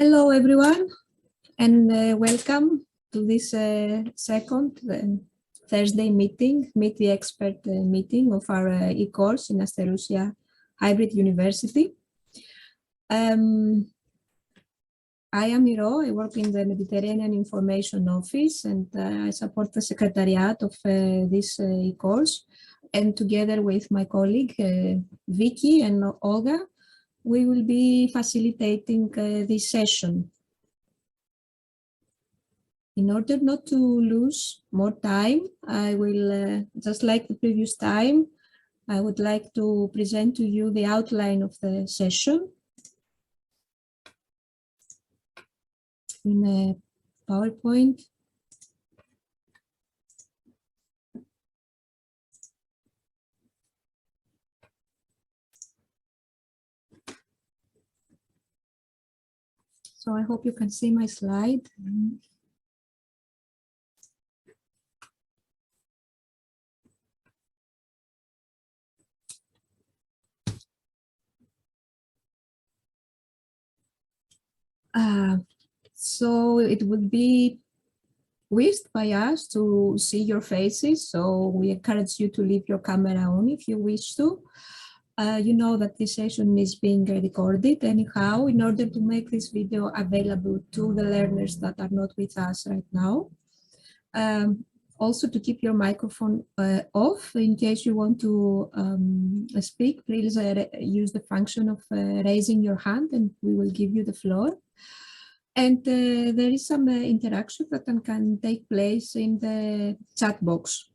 Hello, everyone, and welcome to this second Thursday meeting, Meet the Expert meeting of our e-course in Asterousia Hybrid University. I am Miro. I work in the Mediterranean Information Office, and I support the Secretariat of this e-course. And together with my colleague, Vicky and Olga, we will be facilitating this session. In order not to lose more time, I will, just like the previous time, I would like to present to you the outline of the session in a PowerPoint. So I hope you can see my slide. So it would be wished by us to see your faces, so we encourage you to leave your camera on if you wish to. You know that this session is being recorded anyhow in order to make this video available to the learners that are not with us right now. Also to keep your microphone off in case you want to speak, please use the function of raising your hand and we will give you the floor. And there is some interaction that can take place in the chat box.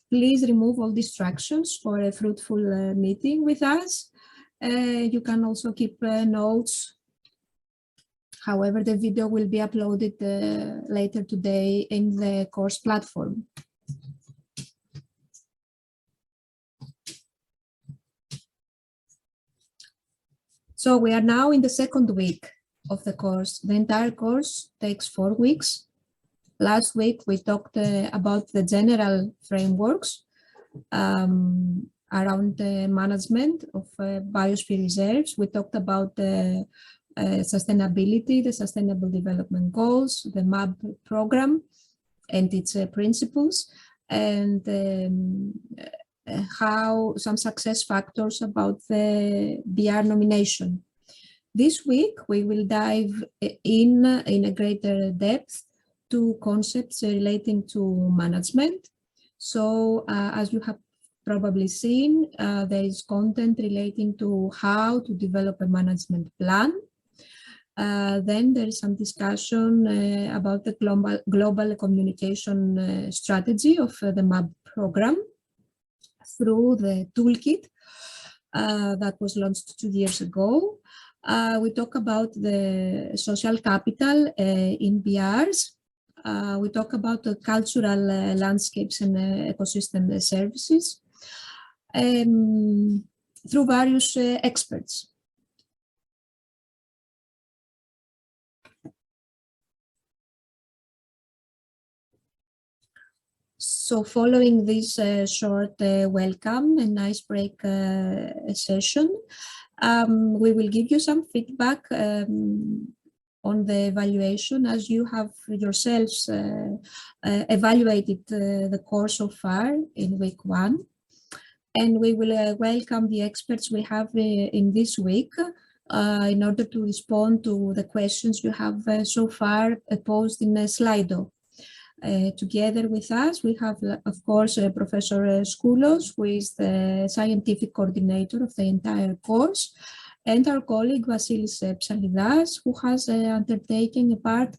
Please remove all distractions for a fruitful meeting with us. You can also keep notes. However, the video will be uploaded later today in the course platform. So we are now in the second week of the course. The entire course takes 4 weeks. Last week, we talked about the general frameworks around the management of biosphere reserves. We talked about the sustainability, the Sustainable Development Goals, the MAB program and its principles, and how some success factors about the BR nomination. This week, we will dive in a greater depth to concepts relating to management. So as you have probably seen, there is content relating to how to develop a management plan. Then there is some discussion about the global communication strategy of the MAB program through the toolkit that was launched 2 years ago. We talk about the social capital in BRs. We talk about the cultural landscapes and ecosystem services through various experts. So following this short welcome and icebreak session, we will give you some feedback on the evaluation as you have yourselves evaluated the course so far in week 1. And we will welcome the experts we have in this week in order to respond to the questions you have so far posed in Slido. Together with us, we have, of course, Professor Skoulos, who is the scientific coordinator of the entire course, and our colleague Vasilis Psalidas, who has undertaken a part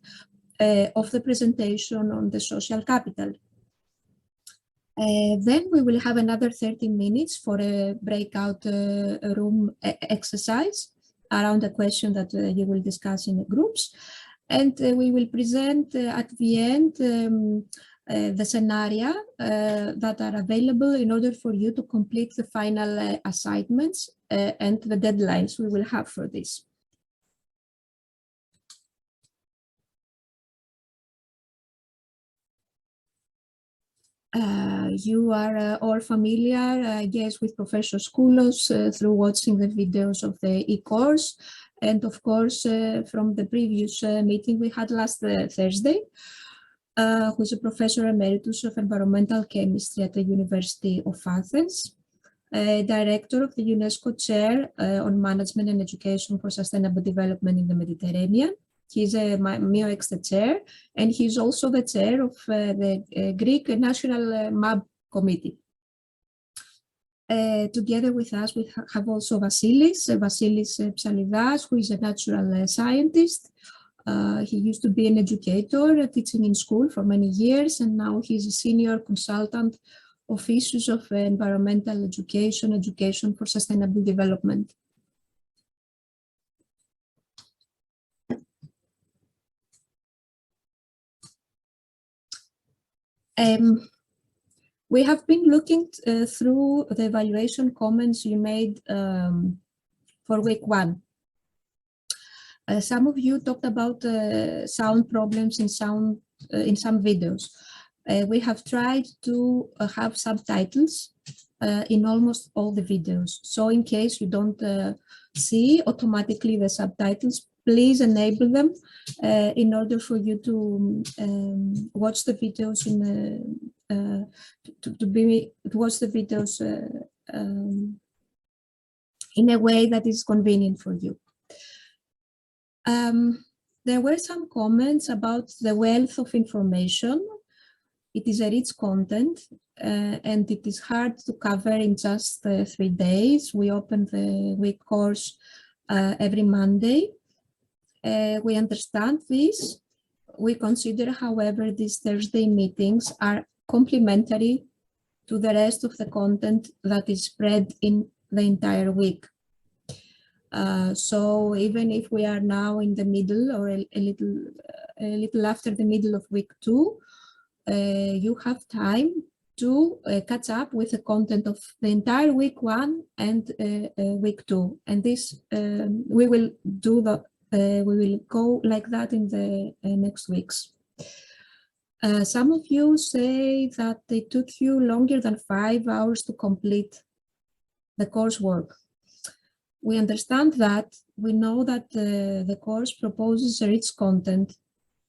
of the presentation on the social capital. Then we will have another 30 minutes for a breakout room exercise around a question that you will discuss in the groups. And we will present at the end the scenario that are available in order for you to complete the final assignments and the deadlines we will have for this. You are all familiar, I guess, with Professor Skoulos through watching the videos of the e-course. And of course, from the previous meeting we had last Thursday, who is a professor emeritus of environmental chemistry at the University of Athens, director of the UNESCO Chair on Management and Education for Sustainable Development in the Mediterranean. He's a MIOEXTE chair, and he's also the chair of the Greek National MAB Committee. Together with us, we have also Vasilis Psalidas, who is a natural scientist. He used to be an educator, teaching in school for many years, and now he's a senior consultant of issues of environmental education, education for sustainable development. We have been looking through the evaluation comments you made for week 1. Some of you talked about sound problems in some videos. We have tried to have subtitles in almost all the videos. So in case you don't see automatically the subtitles, please enable them in order for you to watch the videos in a way that is convenient for you. There were some comments about the wealth of information. It is a rich content and it is hard to cover in just 3 days. We open the week course every Monday. We understand this. We consider, however, these Thursday meetings are complementary to the rest of the content that is spread in the entire week. So even if we are now in the middle or a little after the middle of week 2, you have time to catch up with the content of the entire week 1 and week 2. And this we will go like that in the next weeks. Some of you say that it took you longer than 5 hours to complete the coursework. We understand that. We know that the course proposes a rich content.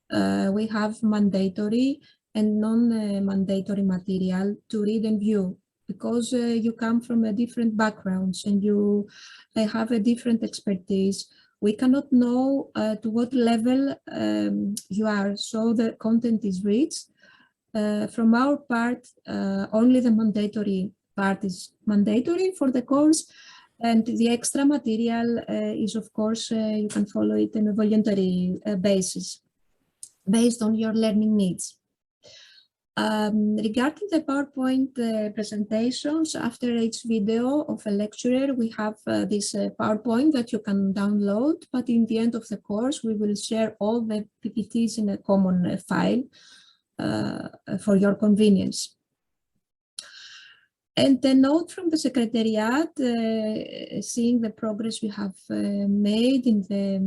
We have mandatory and non-mandatory material to read and view, because you come from a different backgrounds and you have a different expertise. We cannot know to what level you are, so the content is rich. From our part, only the mandatory part is mandatory for the course, and the extra material is, of course, you can follow it on a voluntary basis, based on your learning needs. Regarding the PowerPoint presentations, after each video of a lecturer, we have this PowerPoint that you can download, but in the end of the course, we will share all the PPTs in a common file for your convenience. And a note from the Secretariat, seeing the progress we have made in the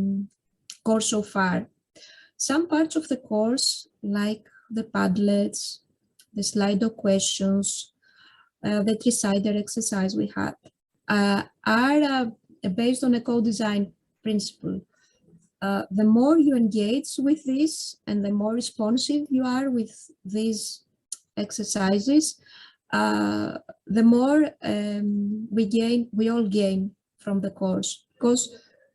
course so far. Some parts of the course, like the Padlets, the Slido questions, the three-sider exercise we had, are based on a co-design principle. The more you engage with this and the more responsive you are with these exercises, the more we all gain from the course, because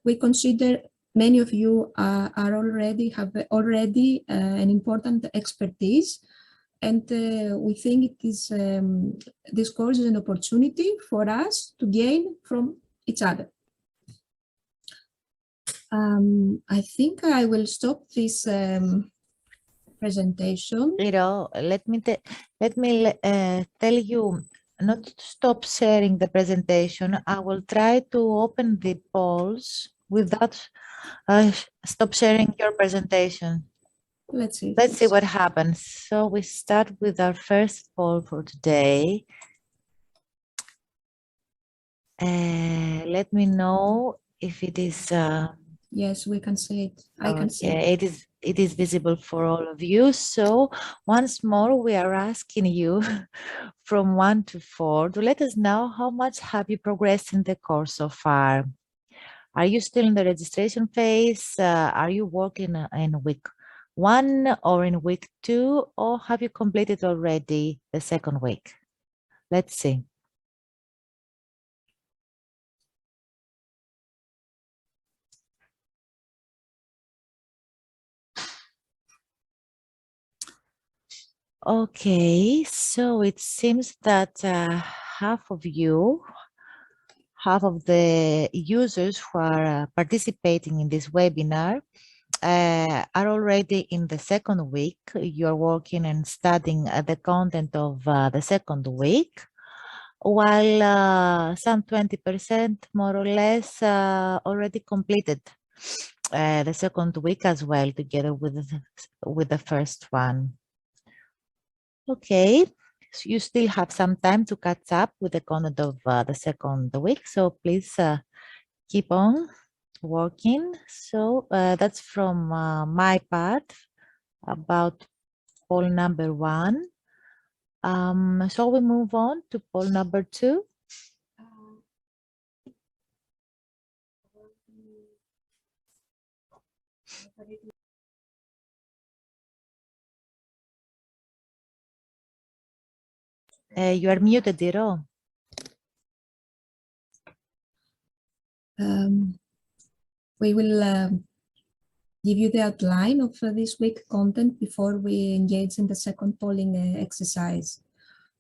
we consider many of you have already an important expertise, and we think it is this course is an opportunity for us to gain from each other. I think I will stop this presentation. Let me tell you not to stop sharing the presentation. I will try to open the polls without stop sharing your presentation. Let's see what happens. So we start with our first poll for today. Let me know if it is. Yes, we can see it. I can see it. It is visible for all of you. So once more, we are asking you from 1 to 4 to let us know how much have you progressed in the course so far. Are you still in the registration phase? Are you working in week 1 or in week 2, or have you completed already the second week? Let's see. Okay, so it seems that half of the users who are participating in this webinar are already in the second week. You're working and studying the content of the second week, while some 20% more or less already completed the second week as well, together with the first one. Okay, so you still have some time to catch up with the content of the second week, so please keep on working. So that's from my part about poll number 1. So we move on to poll number 2. You are muted, Diro. We will give you the outline of this week content before we engage in the second polling exercise.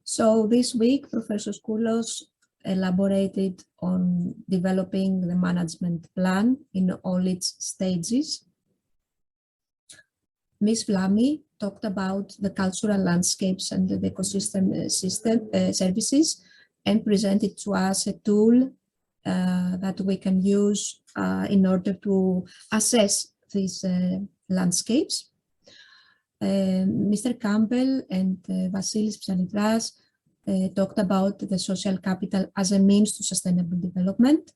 So this week, Professor Skoulos elaborated on developing the management plan in all its stages. Ms. Vlami talked about the cultural landscapes and the ecosystem services and presented to us a tool that we can use in order to assess these landscapes. Mr. Campbell and Vasilis Psanidras talked about the social capital as a means to sustainable development.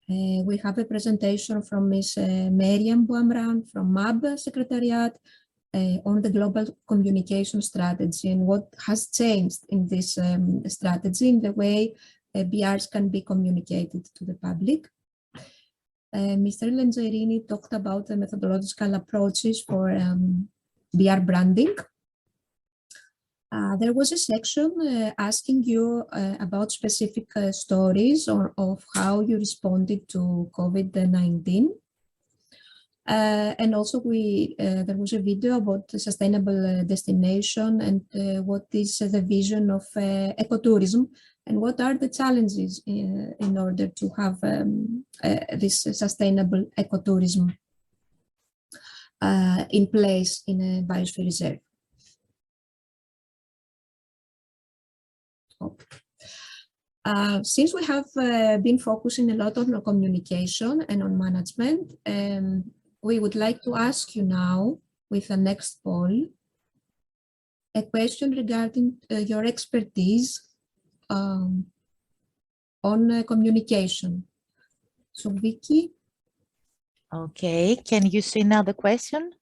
We have a presentation from Ms. Meriam Bouamran from MAB Secretariat on the global communication strategy and what has changed in this strategy in the way BRs can be communicated to the public. Mr. Lenzerini talked about the methodological approaches for BR branding. There was a section asking you about specific stories of how you responded to COVID-19. And also there was a video about the sustainable destination and what is the vision of ecotourism and what are the challenges in order to have this sustainable ecotourism in place in a biosphere reserve. Since we have been focusing a lot on communication and on management, we would like to ask you now, with the next poll, a question regarding your expertise on communication. So, Vicky. Okay, can you see now the question?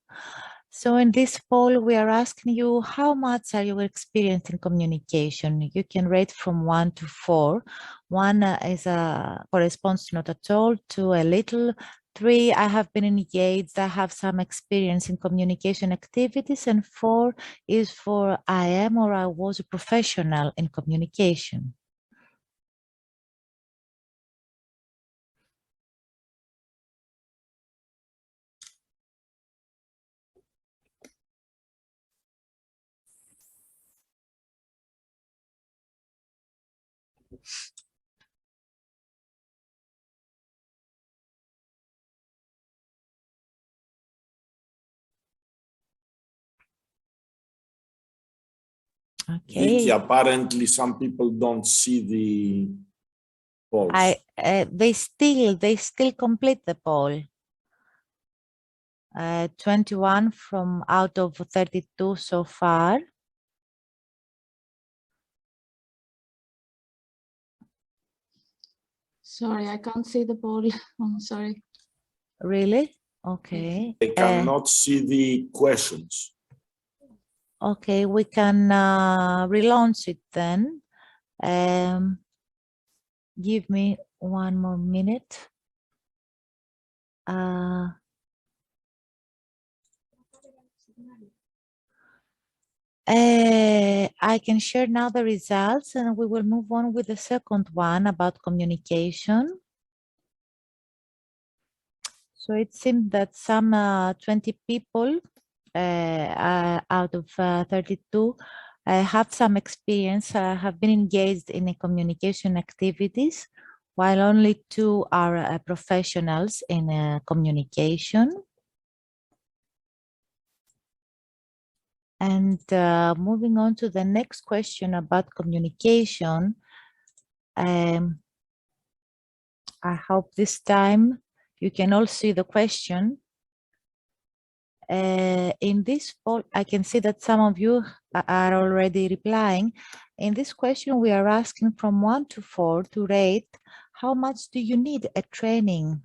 So in this poll, we are asking you, how much are you experienced in communication? You can rate from 1 to 4. 1 is corresponds to not at all, 2 a little, 3 I have been engaged, I have some experience in communication activities, and 4 is for I am or I was a professional in communication. Okay. Vicky, apparently some people don't see the polls. They still complete the poll. 21 from out of 32 so far. Sorry, I can't see the poll. I'm sorry. Really? Okay. They cannot see the questions. Okay, we can relaunch it then. Give me 1 more minute. I can share now the results, and we will move on with the second one about communication. So it seems that some 20 people out of 32 have some experience, have been engaged in a communication activities, while only 2 are professionals in communication. And moving on to the next question about communication, I hope this time you can all see the question. In this poll, I can see that some of you are already replying. In this question, we are asking from 1 to 4 to rate how much do you need a training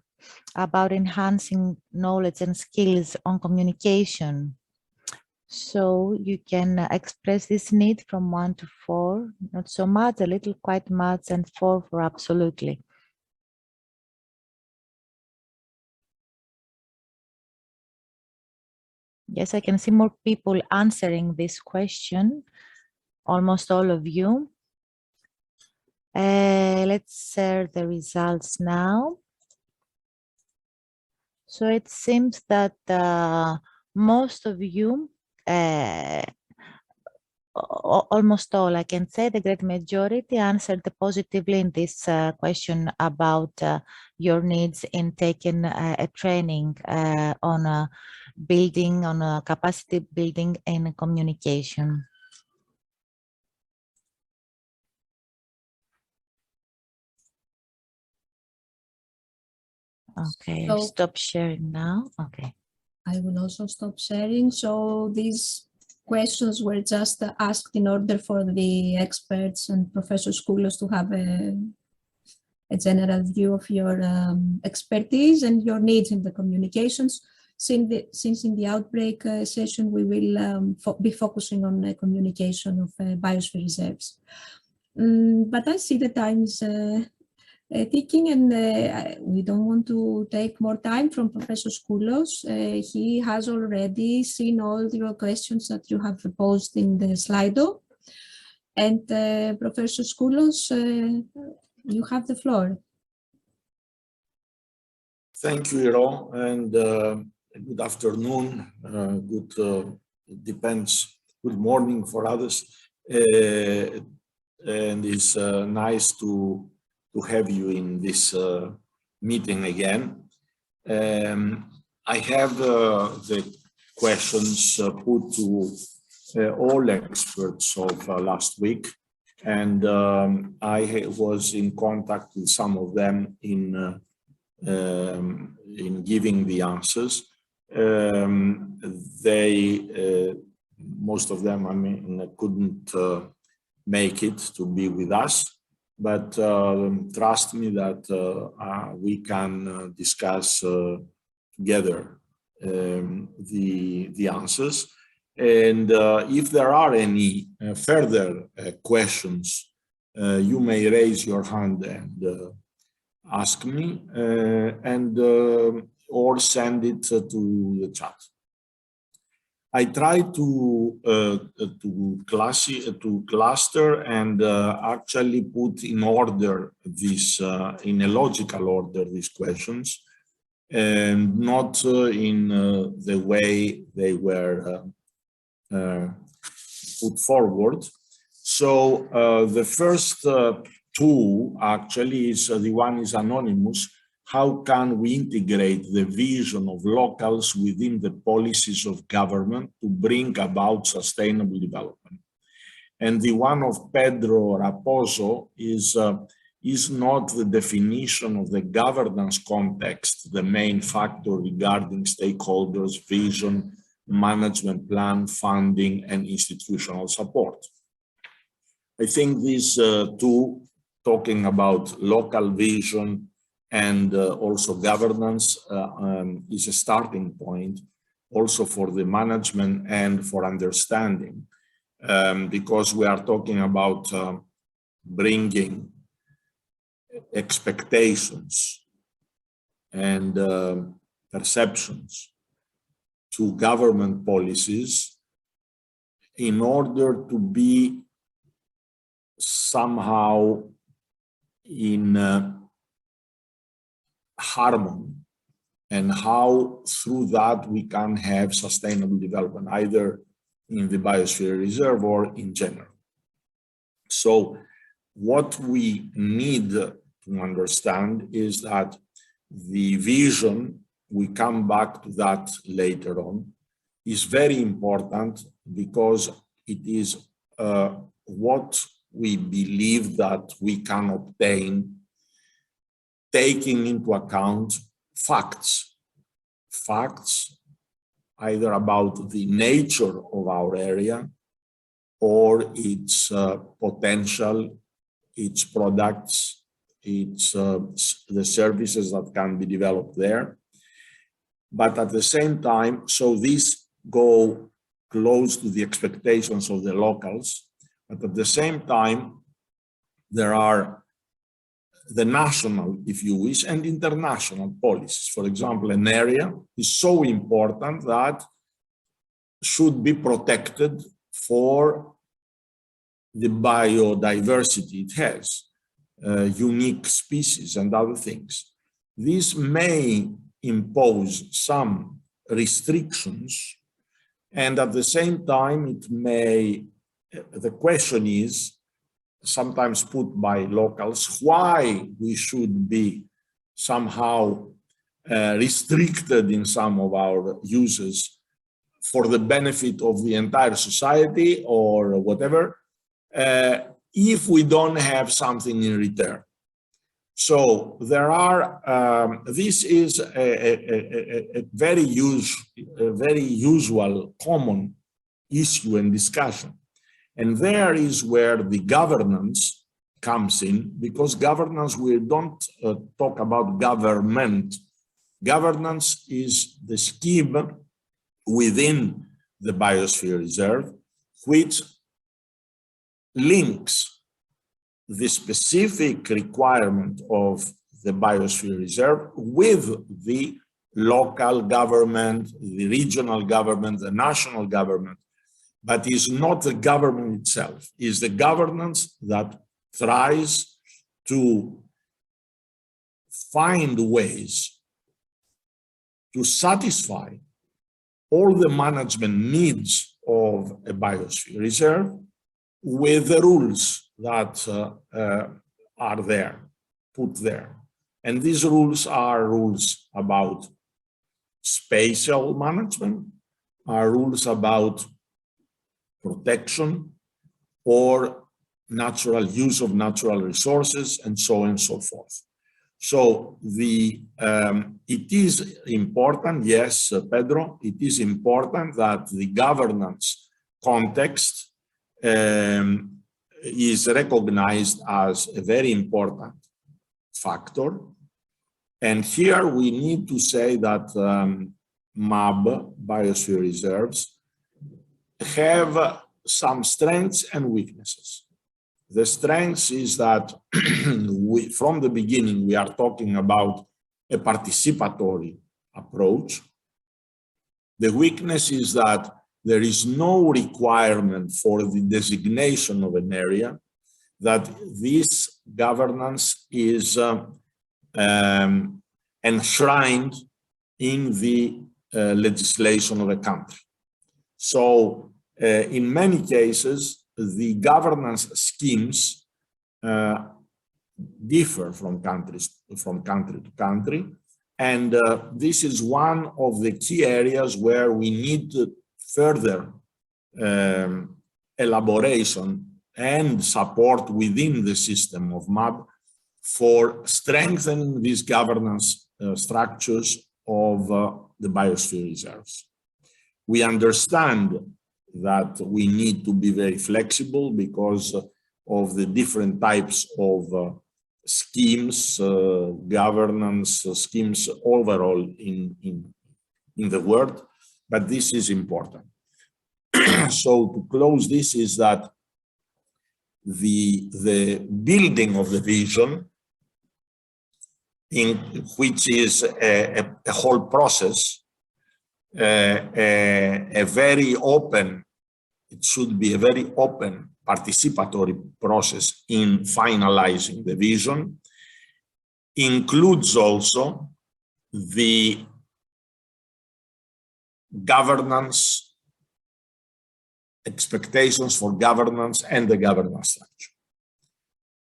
about enhancing knowledge and skills on communication. So you can express this need from 1 to 4, not so much, a little, quite much, and 4 for absolutely. Yes, I can see more people answering this question, almost all of you. Let's share the results now. So it seems that most of you, almost all, I can say, the great majority answered positively in this question about your needs in taking a training on building, on capacity building and communication. Okay, I'll stop sharing now. Okay. I will also stop sharing. So these questions were just asked in order for the experts and Professor Skoulos to have a general view of your expertise and your needs in the communications. Since in the outbreak session, we will be focusing on communication of biosphere reserves. But I see the time is ticking, and we don't want to take more time from Professor Skoulos. He has already seen all your questions that you have posed in the Slido. And Professor Skoulos, you have the floor. Thank you, Iro, and good afternoon. Depends. Good morning for others. And it's nice to have you in this meeting again. I have the questions put to all experts of last week, and I was in contact with some of them in giving the answers. Most of them, I mean, couldn't make it to be with us, but trust me that we can discuss together the answers. And if there are any further questions, you may raise your hand and ask me, or send it to the chat. I try to cluster and actually put in order this, in a logical order, these questions, and not in the way they were put forward. So the first two actually is the one is anonymous. How can we integrate the vision of locals within the policies of government to bring about sustainable development? And the one of Pedro Raposo is not the definition of the governance context the main factor regarding stakeholders' vision, management plan, funding, and institutional support? I think these two, talking about local vision and also governance, is a starting point also for the management and for understanding, because we are talking about bringing expectations and perceptions to government policies in order to be somehow in harmony, and how through that we can have sustainable development, either in the biosphere reserve or in general. So what we need to understand is that the vision, we come back to that later on, is very important because it is what we believe that we can obtain taking into account facts either about the nature of our area or its potential, its products, its the services that can be developed there. But at the same time, so these go close to the expectations of the locals, but at the same time, there are the national, if you wish, and international policies. For example, an area is so important that should be protected for the biodiversity it has, unique species and other things. This may impose some restrictions, and at the same time, it may, the question is, sometimes put by locals, why we should be somehow restricted in some of our uses for the benefit of the entire society or whatever, if we don't have something in return. So there are, this is a very usual, common issue and discussion. And there is where the governance comes in, because governance, we don't talk about government. Governance is the scheme within the biosphere reserve, which links the specific requirement of the biosphere reserve with the local government, the regional government, the national government. But is not the government itself, is the governance that tries to find ways to satisfy all the management needs of a biosphere reserve with the rules that are there, put there. And these rules are rules about spatial management, are rules about protection or natural use of natural resources, and so on and so forth. So it is important, yes, Pedro, it is important that the governance context is recognized as a very important factor. And here we need to say that MAB, biosphere reserves, have some strengths and weaknesses. The strengths is that from the beginning, we are talking about a participatory approach. The weakness is that there is no requirement for the designation of an area, that this governance is enshrined in the legislation of a country. So in many cases, the governance schemes differ from country to country. And this is one of the key areas where we need further elaboration and support within the system of MAB for strengthening these governance structures of the biosphere reserves. We understand that we need to be very flexible because of the different types of schemes, governance schemes overall in the world, but this is important. So to close this is that the building of the vision which is a whole process, a very open, it should be a very open participatory process in finalizing the vision, includes also the governance, expectations for governance and the governance structure.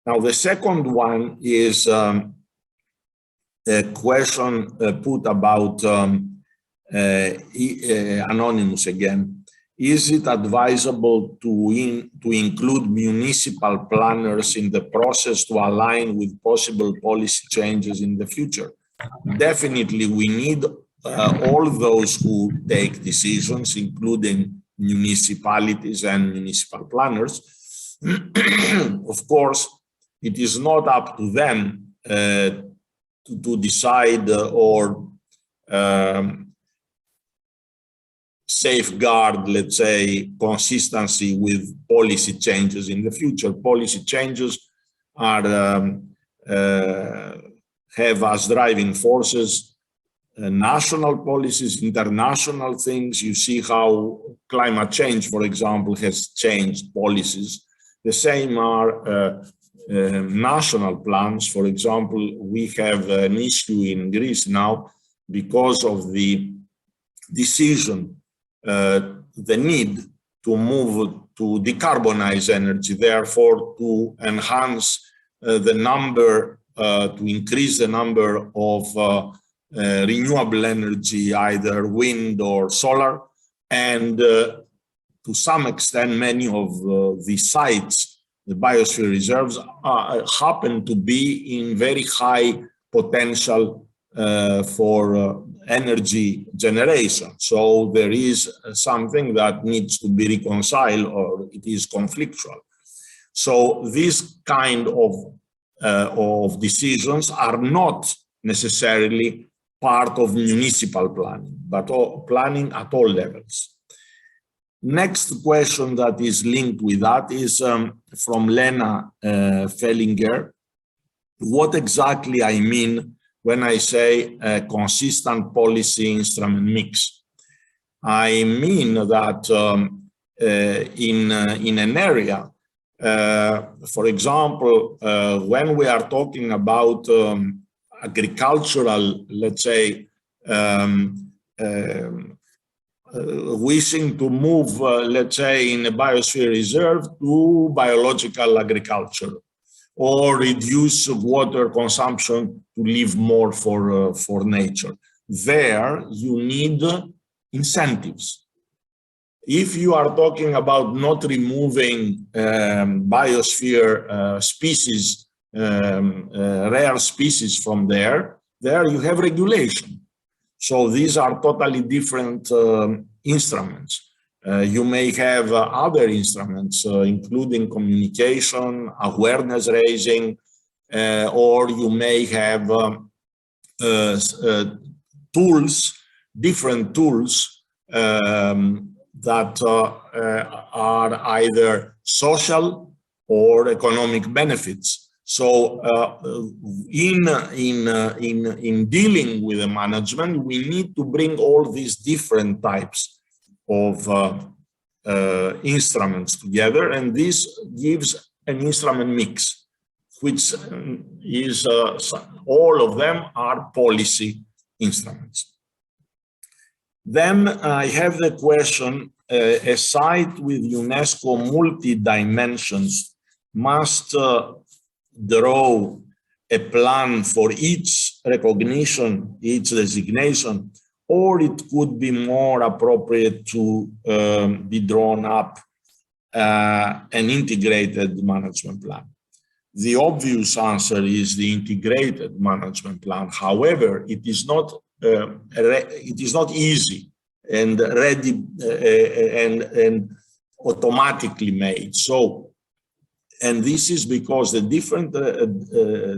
Now, the second one is a question put about Anonymous again. Is it advisable to include municipal planners in the process to align with possible policy changes in the future? Definitely, we need all those who take decisions, including municipalities and municipal planners. Of course, it is not up to them to decide or safeguard, let's say, consistency with policy changes in the future. Policy changes are have as driving forces national policies, international things. You see how climate change, for example, has changed policies. The same are national plans. For example, we have an issue in Greece now because of the decision, the need to move to decarbonize energy, therefore to enhance the number, to increase the number of renewable energy, either wind or solar, and to some extent, many of the sites, the biosphere reserves, happen to be in very high potential for energy generation. So there is something that needs to be reconciled, or it is conflictual. So this kind of decisions are not necessarily part of municipal planning, but planning at all levels. Next question that is linked with that is from Lena Fellinger. What exactly I mean when I say a consistent policy instrument mix? I mean that in an area, for example, when we are talking about agricultural, let's say, wishing to move, let's say, in a biosphere reserve to biological agriculture, or reduce water consumption to leave more for nature. There, you need incentives. If you are talking about not removing biosphere species, rare species from there you have regulation. So these are totally different instruments. You may have other instruments, including communication, awareness raising, or you may have tools, different tools that are either social or economic benefits. So in dealing with the management, we need to bring all these different types of instruments together, and this gives an instrument mix, which is all of them are policy instruments. Then I have the question, a site with UNESCO multi-dimensions must draw a plan for each recognition, each designation, or it could be more appropriate to be drawn up an integrated management plan. The obvious answer is the integrated management plan. However, it is not easy and ready and automatically made. So, and this is because the different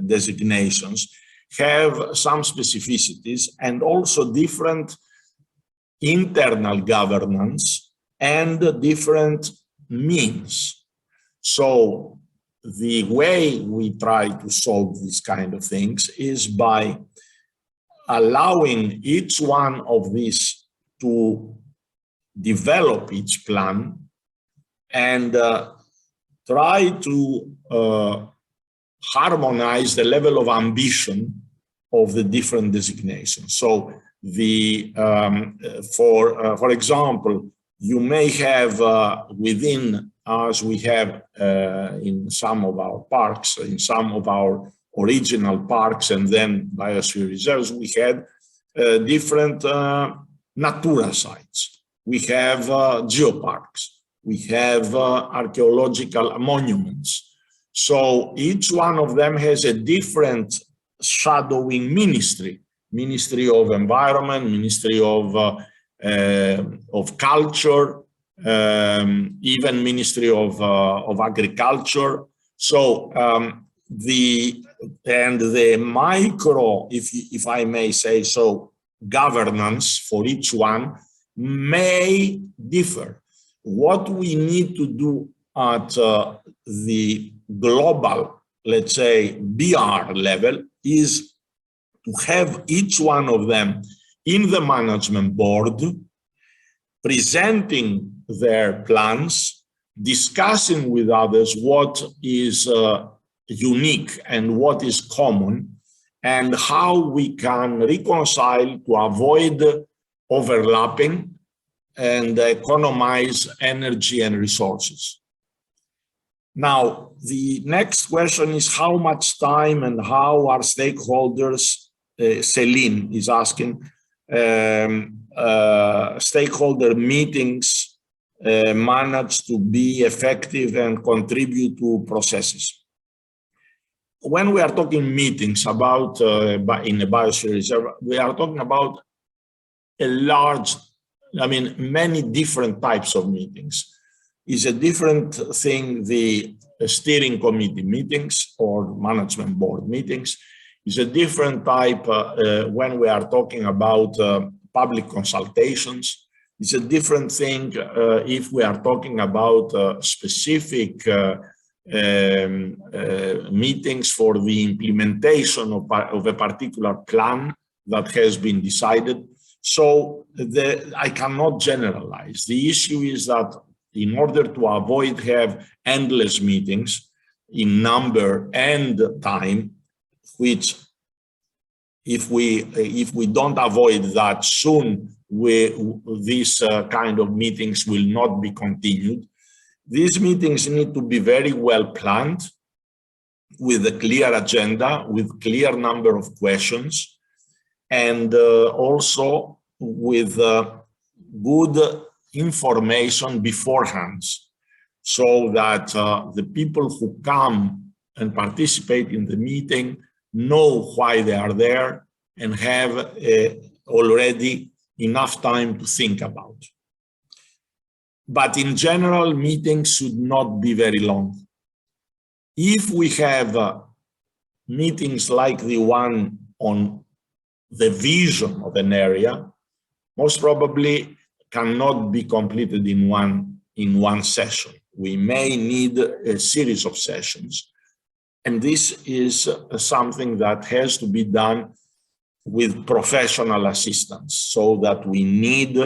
designations have some specificities and also different internal governance and different means. So the way we try to solve these kind of things is by allowing each one of these to develop each plan and try to harmonize the level of ambition of the different designations. So the for example, you may have within, as we have in some of our parks, in some of our original parks and then biosphere reserves, we had different Natura sites. We have geoparks. We have archaeological monuments. So each one of them has a different shadowing ministry. Ministry of Environment, Ministry of Culture, even Ministry of Agriculture. So the micro, if I may say so, governance for each one may differ. What we need to do at the global, let's say, BR level is to have each one of them in the management board, presenting their plans, discussing with others what is unique and what is common, and how we can reconcile to avoid overlapping and economize energy and resources. Now, the next question is how much time and how our stakeholders, Celine is asking, stakeholder meetings manage to be effective and contribute to processes. When we are talking meetings about in a biosphere reserve, we are talking about a large, many different types of meetings. Is a different thing, the steering committee meetings or management board meetings is a different type when we are talking about public consultations. It's a different thing if we are talking about specific meetings for the implementation of a particular plan that has been decided. So I cannot generalize. The issue is that in order to avoid have endless meetings in number and time, which if we don't avoid that soon, these kind of meetings will not be continued. These meetings need to be very well planned with a clear agenda, with clear number of questions, and also with good information beforehand, so that the people who come and participate in the meeting know why they are there and have already enough time to think about. But in general, meetings should not be very long. If we have meetings like the one on the vision of an area, most probably cannot be completed in one session. We may need a series of sessions. And this is something that has to be done with professional assistance, so that we need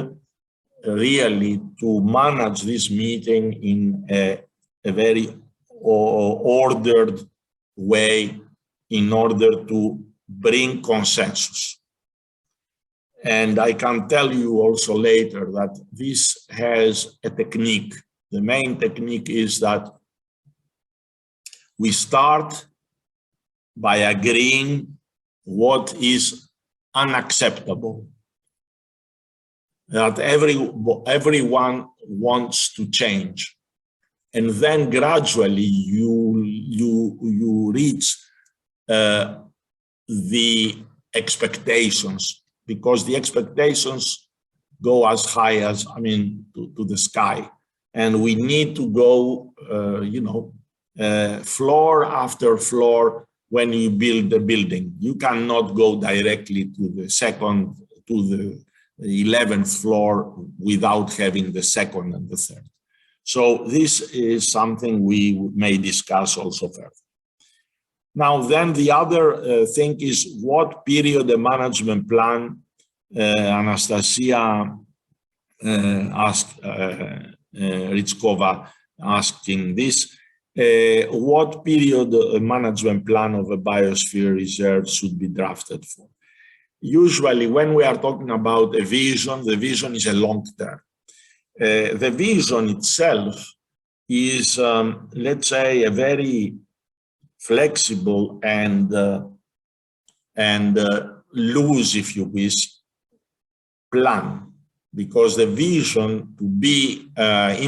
really to manage this meeting in a very ordered way in order to bring consensus. And I can tell you also later that this has a technique. The main technique is that we start by agreeing what is unacceptable, that everyone wants to change. And then gradually you reach the expectations, because the expectations go as high as, to the sky. And we need to go, floor after floor when you build a building. You cannot go directly to the 11th floor without having the second and the third. So this is something we may discuss also further. Now, then the other thing is what period the management plan, Anastasia asked, Ritskova asking this, what period a management plan of a biosphere reserve should be drafted for? Usually when we are talking about a vision, the vision is a long term. The vision itself is, let's say, a very flexible and loose, if you wish, plan, because the vision to be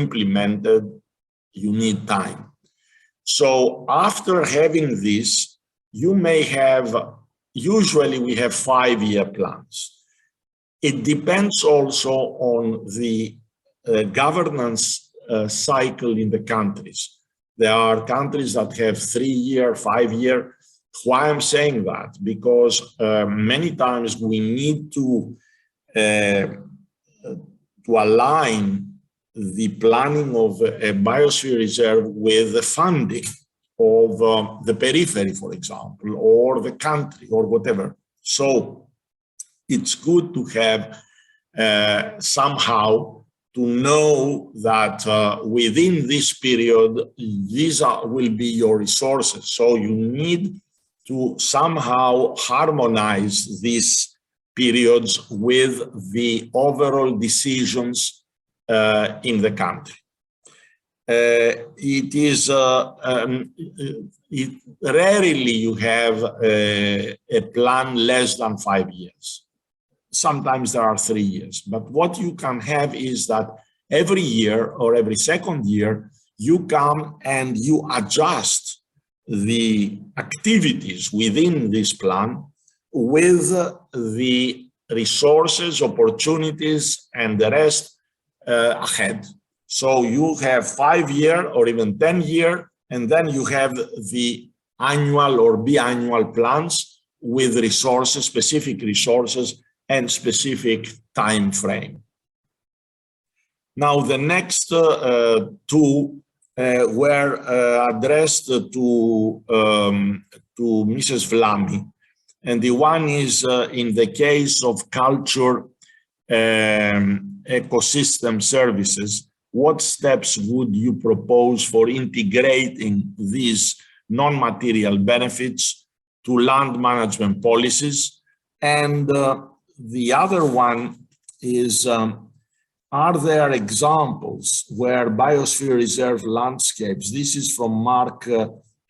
implemented, you need time. So after having this, you may have, usually we have 5-year plans. It depends also on the governance cycle in the countries. There are countries that have 3-year, 5-year. Why I'm saying that? Because many times we need to align the planning of a biosphere reserve with the funding of the periphery, for example, or the country, or whatever. So it's good to have somehow to know that within this period, these will be your resources. So you need to somehow harmonize these periods with the overall decisions in the country. Rarely you have a plan less than 5 years. Sometimes there are 3 years, but what you can have is that every year or every second year, you come and you adjust the activities within this plan with the resources, opportunities, and the rest ahead. So you have 5-year or even 10-year, and then you have the annual or biannual plans with resources, specific resources, and specific time frame. Now, the next two were addressed to Mrs. Vlami, and the one is in the case of culture ecosystem services. What steps would you propose for integrating these non-material benefits to land management policies? And the other one is, are there examples where biosphere reserve landscapes, this is from Mark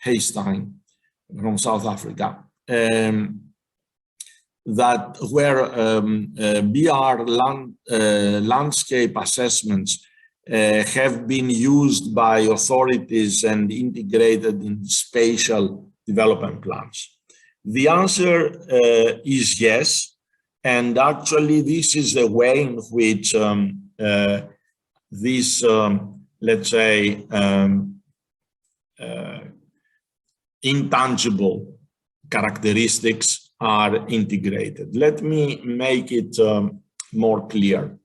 Haystein from South Africa, that where BR landscape assessments have been used by authorities and integrated in spatial development plans? The answer is yes. And actually, this is the way in which these, let's say, intangible characteristics are integrated. Let me make it more clear.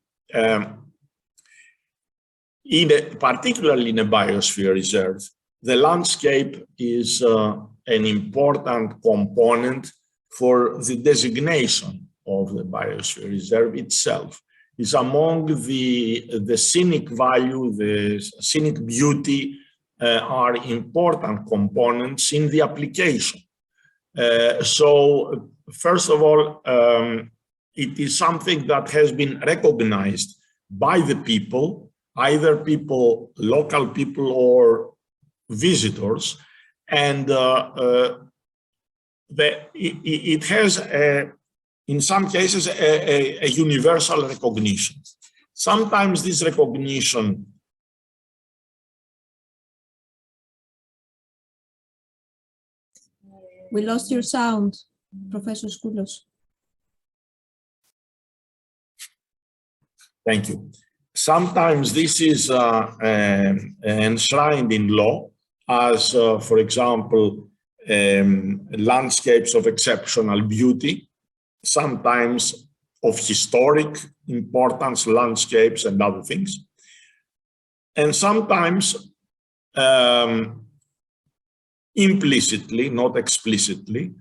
Particularly in a biosphere reserve, the landscape is an important component for the designation of the biosphere reserve itself. Is among the scenic value, the scenic beauty are important components in the application. So first of all, it is something that has been recognized by the people, either people, local people or visitors, and it has in some cases a universal recognition. Sometimes this recognition We lost your sound, Professor Skoulos. Thank you. Sometimes this is enshrined in law as, for example, landscapes of exceptional beauty, sometimes of historic importance, landscapes and other things. and sometimes implicitly, not explicitly,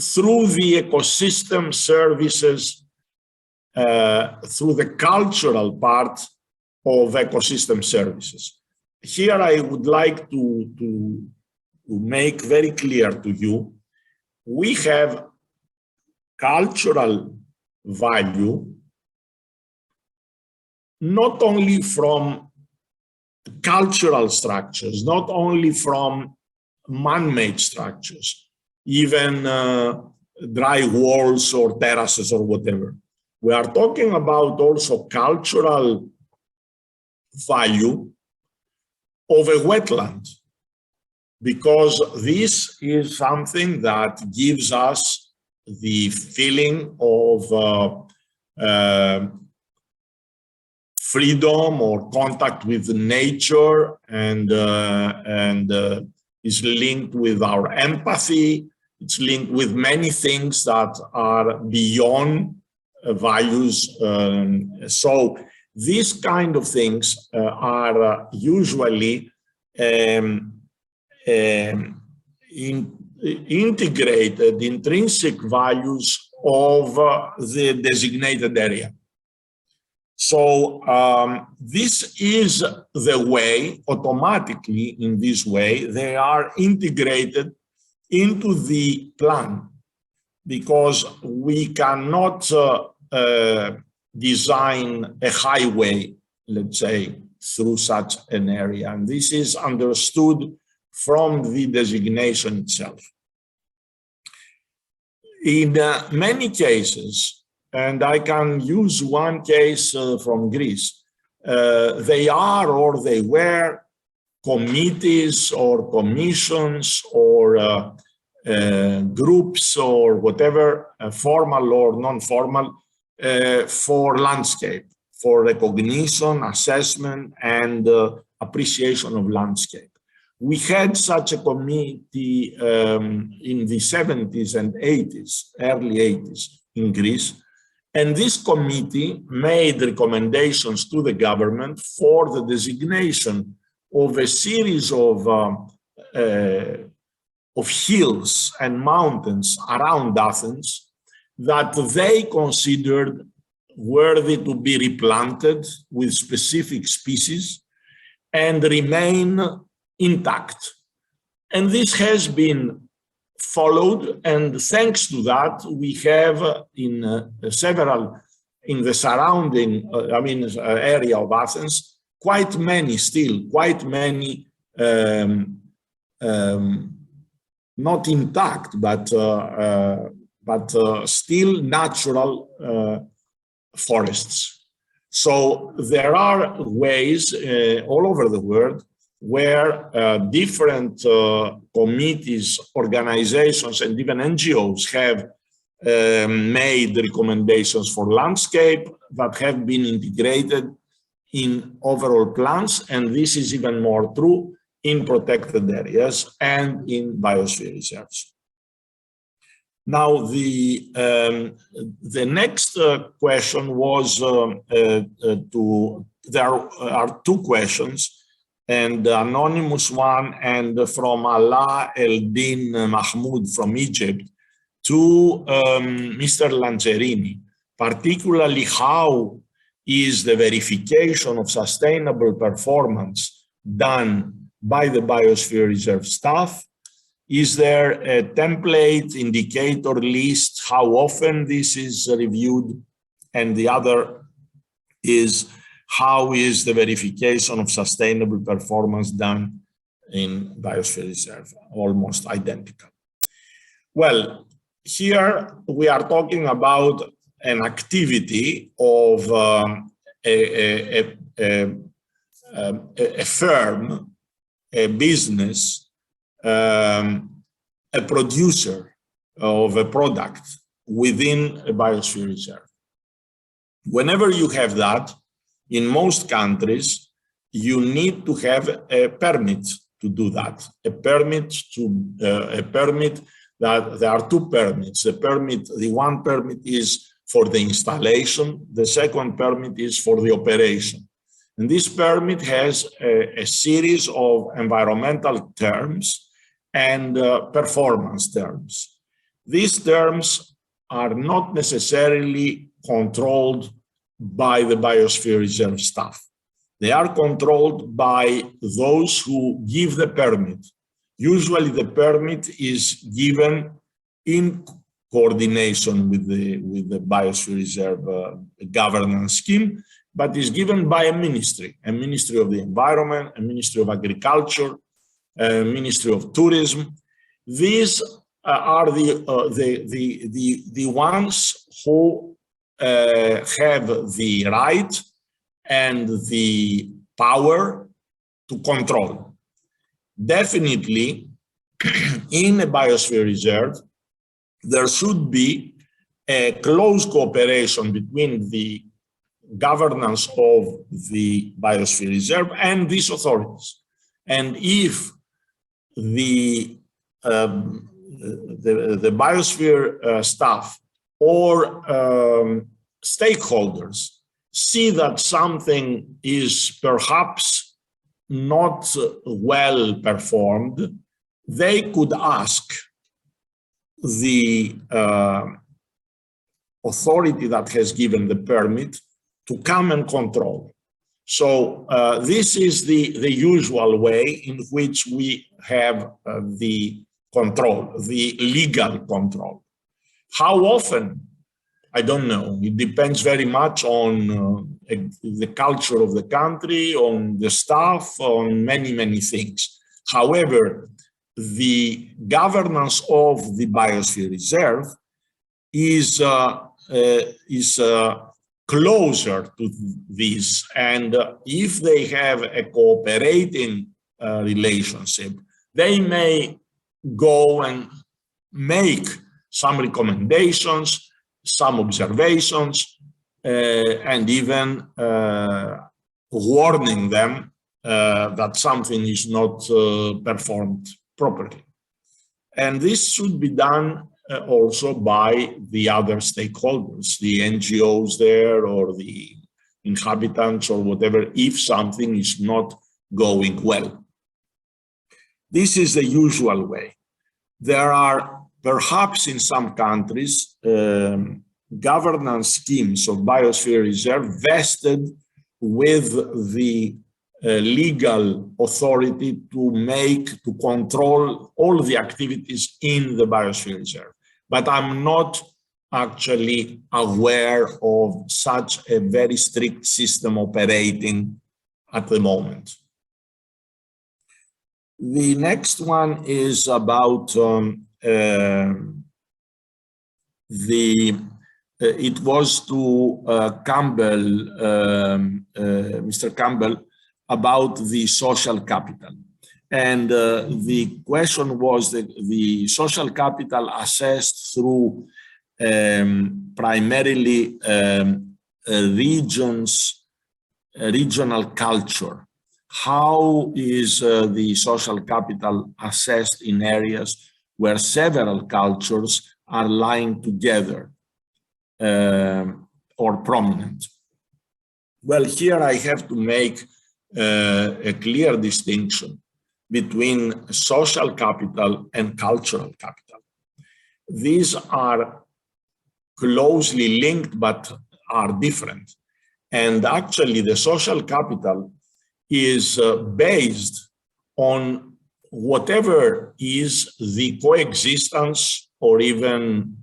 through the ecosystem services, through the cultural part of ecosystem services. Here I would like to make very clear to you, we have cultural value not only from cultural structures, not only from man-made structures, even dry walls or terraces or whatever. We are talking about also cultural value of a wetland, because this is something that gives us the feeling of freedom or contact with nature, and is linked with our empathy. It's linked with many things that are beyond values. So these kind of things are usually integrated intrinsic values of the designated area. So this is the way, automatically in this way, they are integrated into the plan, because we cannot design a highway, let's say, through such an area. And this is understood from the designation itself. In many cases, and I can use one case from Greece, they are or they were committees or commissions or groups or whatever, formal or non-formal, for landscape, for recognition, assessment, and appreciation of landscape. We had such a committee in the 70s and 80s, early 80s in Greece. And this committee made recommendations to the government for the designation of a series of hills and mountains around Athens that they considered worthy to be replanted with specific species and remain intact. And this has been followed, and thanks to that, we have in in the surrounding, area of Athens, quite many not intact, but still natural forests. So there are ways all over the world where different committees, organizations, and even NGOs have made recommendations for landscape that have been integrated in overall plans, and this is even more true in protected areas and in biosphere reserves. Now, the next question was there are two questions, and the anonymous one and from Ala Eldin Mahmoud from Egypt to Mr. Lancerini, particularly how is the verification of sustainable performance done by the biosphere reserve staff? Is there a template, indicator list, how often this is reviewed? And the other is, how is the verification of sustainable performance done in biosphere reserve? Almost identical. Well, here we are talking about an activity of a firm, a business, a producer of a product within a biosphere reserve. Whenever you have that, in most countries, you need to have a permit to do that. A permit that there are two permits. The one permit is for the installation. The second permit is for the operation. And this permit has a series of environmental terms and performance terms. These terms are not necessarily controlled by the Biosphere Reserve staff. They are controlled by those who give the permit. Usually the permit is given in coordination with the Biosphere Reserve governance scheme, but is given by a ministry of the Environment, a Ministry of Agriculture, a Ministry of Tourism. These are the ones who have the right and the power to control. Definitely, in a biosphere reserve, there should be a close cooperation between the governance of the biosphere reserve and these authorities. And if the biosphere staff or stakeholders see that something is perhaps not well performed, they could ask the authority that has given the permit to come and control. So this is the usual way in which we have the control, the legal control. How often? I don't know. It depends very much on the culture of the country, on the staff, on many, many things. However, the governance of the Biosphere Reserve is closer to this. And if they have a cooperating relationship, they may go and make some recommendations, some observations, and even warning them that something is not performed properly. And this should be done also by the other stakeholders, the NGOs there or the inhabitants or whatever, if something is not going well. This is the usual way. There are perhaps in some countries governance schemes of biosphere reserve vested with the legal authority to control all the activities in the biosphere reserve. But I'm not actually aware of such a very strict system operating at the moment. The next one is about it was to Campbell, Mr. Campbell, about the social capital. And the question was that the social capital assessed through primarily regional culture. How is the social capital assessed in areas where several cultures are lying together or prominent? Well, here I have to make a clear distinction between social capital and cultural capital. These are closely linked but are different. And actually the social capital is based on whatever is the coexistence or even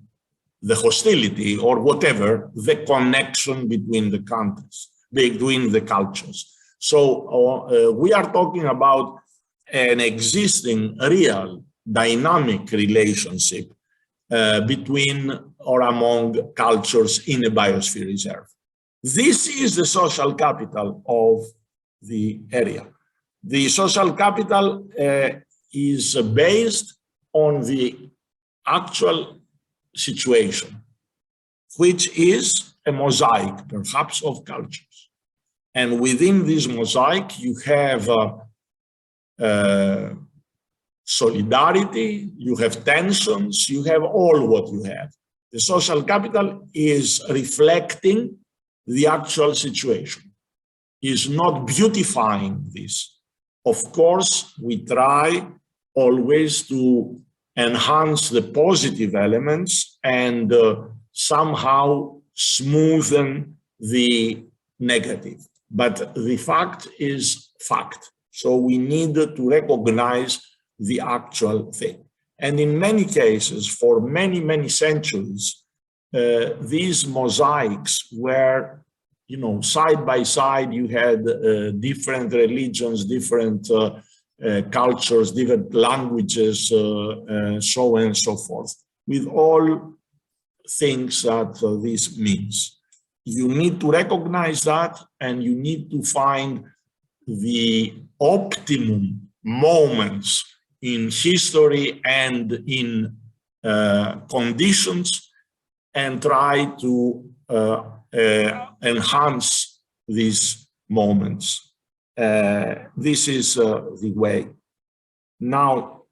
the hostility or whatever the connection between the countries, between the cultures. So we are talking about an existing real dynamic relationship between or among cultures in a biosphere reserve. This is the social capital of the area. The social capital is based on the actual situation, which is a mosaic, perhaps, of cultures. And within this mosaic, you have solidarity, you have tensions, you have all what you have. The social capital is reflecting the actual situation. is not beautifying this. Of course, we try always to enhance the positive elements and somehow smoothen the negative. But the fact is fact. So we need to recognize the actual thing. And in many cases, for many, many centuries, these mosaics were, you know, side by side, you had different religions, different cultures, different languages, so on and so forth, with all things that this means. You need to recognize that, and you need to find the optimum moments in history and in conditions, and try to enhance these moments. This is the way. Now,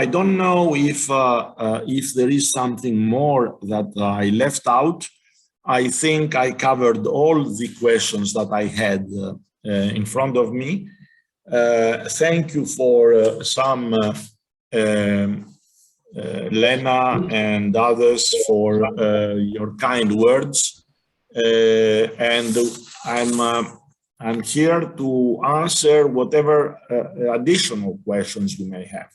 I don't know if there is something more that I left out. I think I covered all the questions that I had in front of me. Thank you for some Lena and others for your kind words, and I'm here to answer whatever additional questions you may have.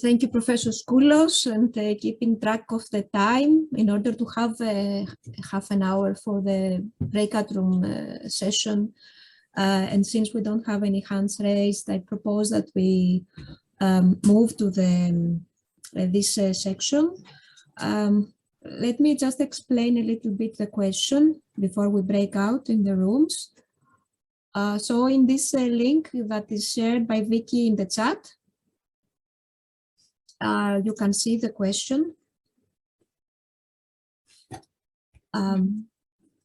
Thank you, Professor Skoulos, and keeping track of the time in order to have half an hour for the breakout room session. And since we don't have any hands raised, I propose that we move to this section. Let me just explain a little bit the question before we break out in the rooms. So in this link that is shared by Vicky in the chat, you can see the question.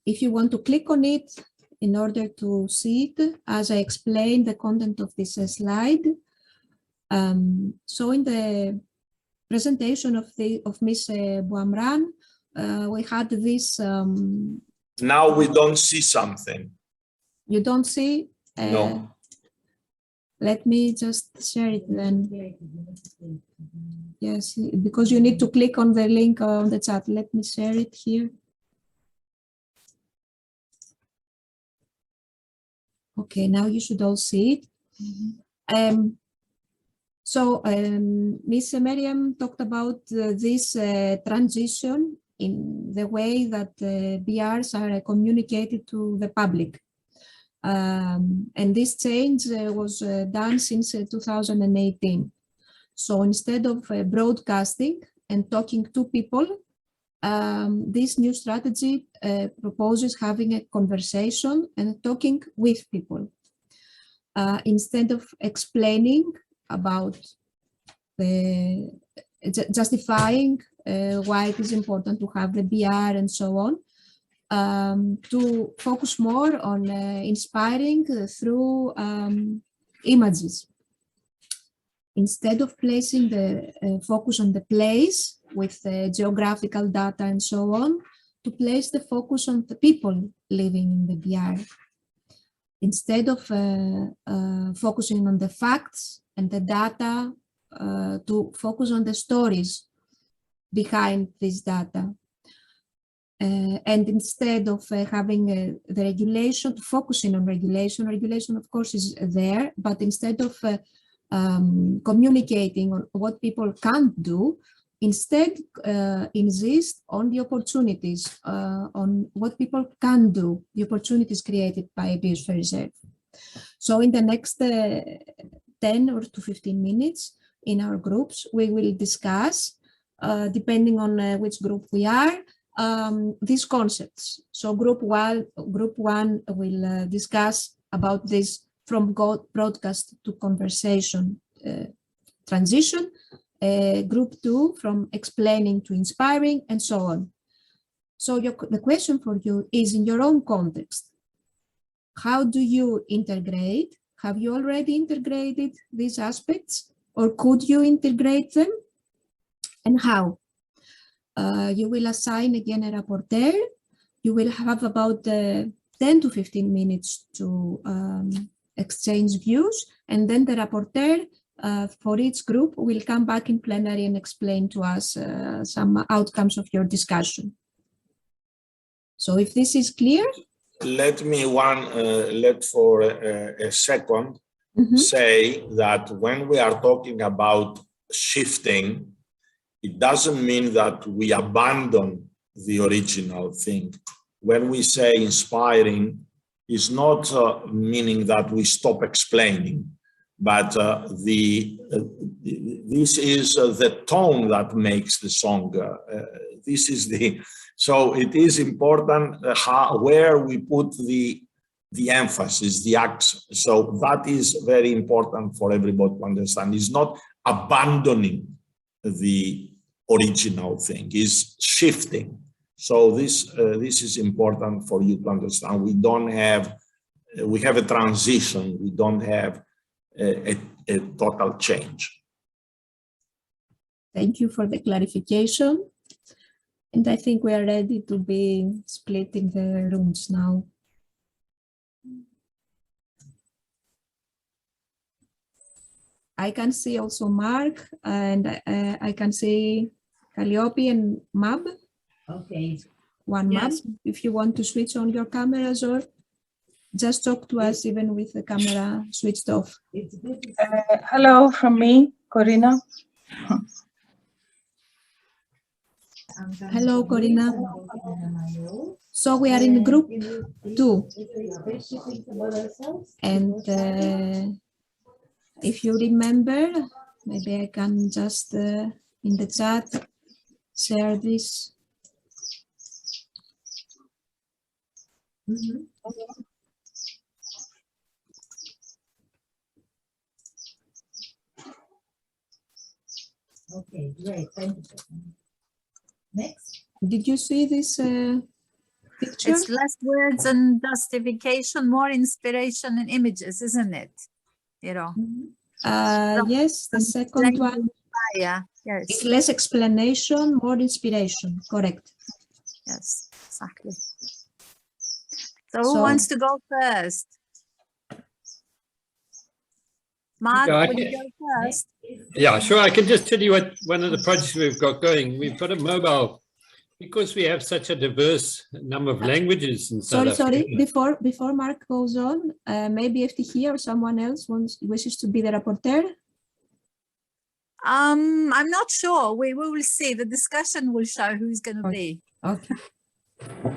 If you want to click on it in order to see it, as I explained the content of this slide. So in the presentation of Ms. Bouamran, we had this. Now we don't see something. You don't see? No. Let me just share it then. Yes, because you need to click on the link on the chat. Let me share it here. Okay, now you should all see it. Mm-hmm. So Ms. Meriam talked about this transition in the way that BRs are communicated to the public. And this change was done since 2018. So instead of broadcasting and talking to people, this new strategy proposes having a conversation and talking with people. Instead of explaining about justifying why it is important to have the BR and so on, to focus more on inspiring through images. Instead of placing the focus on the place with geographical data and so on, to place the focus on the people living in the BR. Instead of focusing on the facts and the data, to focus on the stories behind this data. And instead of having the regulation, focusing on regulation, regulation of course is there, but instead of communicating on what people can't do, instead insist on the opportunities, on what people can do, the opportunities created by Biosphere Reserve. So in the next 10 or to 15 minutes in our groups, we will discuss, depending on which group we are, these concepts. So group one will discuss about this from broadcast to conversation transition, group two from explaining to inspiring, and so on. So the question for you is, in your own context, how do you integrate? Have you already integrated these aspects, or could you integrate them, and how? You will assign again a rapporteur. You will have about 10 to 15 minutes to exchange views, and then the rapporteur for each group will come back in plenary and explain to us some outcomes of your discussion. So if this is clear. Let me for a second say that when we are talking about shifting, it doesn't mean that we abandon the original thing. When we say inspiring, it's not meaning that we stop explaining, but this is the tone that makes the song. So it is important where we put the emphasis, the accent. So that is very important for everybody to understand. It's not abandoning the original thing, it's shifting. So this is important for you to understand. We have a transition. We don't have a total change. Thank you for the clarification. And I think we are ready to be splitting the rooms now. I can see also Mark, and I can see Calliope and Mab. Okay. One Yes. Mab, if you want to switch on your cameras or just talk to us even with the camera switched off. Hello from me, Corina. Hello, Corina. So we are in group 2. And if you remember, maybe I can just in the chat share this. Okay, great. Thank you. Next. Did you see this picture? It's less words and justification, more inspiration and images, isn't it? You know. Yes, the second one. Yeah. It's Yes. less explanation, more inspiration. Correct. Yes. Exactly. So who wants to go first? Mark, Yeah, I would you can- go first? Yeah, sure. I can just tell you what one of the projects we've got going. We've got a mobile, because we have such a diverse number of languages in South Sorry. Africa. Before Mark goes on, maybe FTH or someone else wishes to be the rapporteur. I'm not sure. We will see. The discussion will show who's going to be. Okay,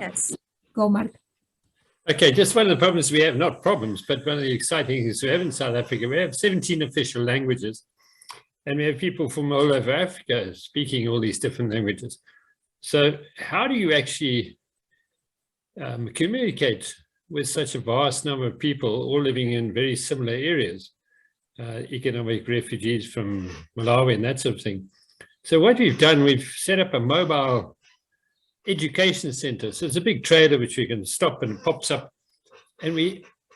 Yes. go Mark. Okay, just one of the problems we have, not problems, but one of the exciting things we have in South Africa, we have 17 official languages, and we have people from all over Africa speaking all these different languages. So how do you actually communicate with such a vast number of people all living in very similar areas, economic refugees from Malawi and that sort of thing? So what we've done, we've set up a mobile education center. So it's a big trailer which we can stop and it pops up. And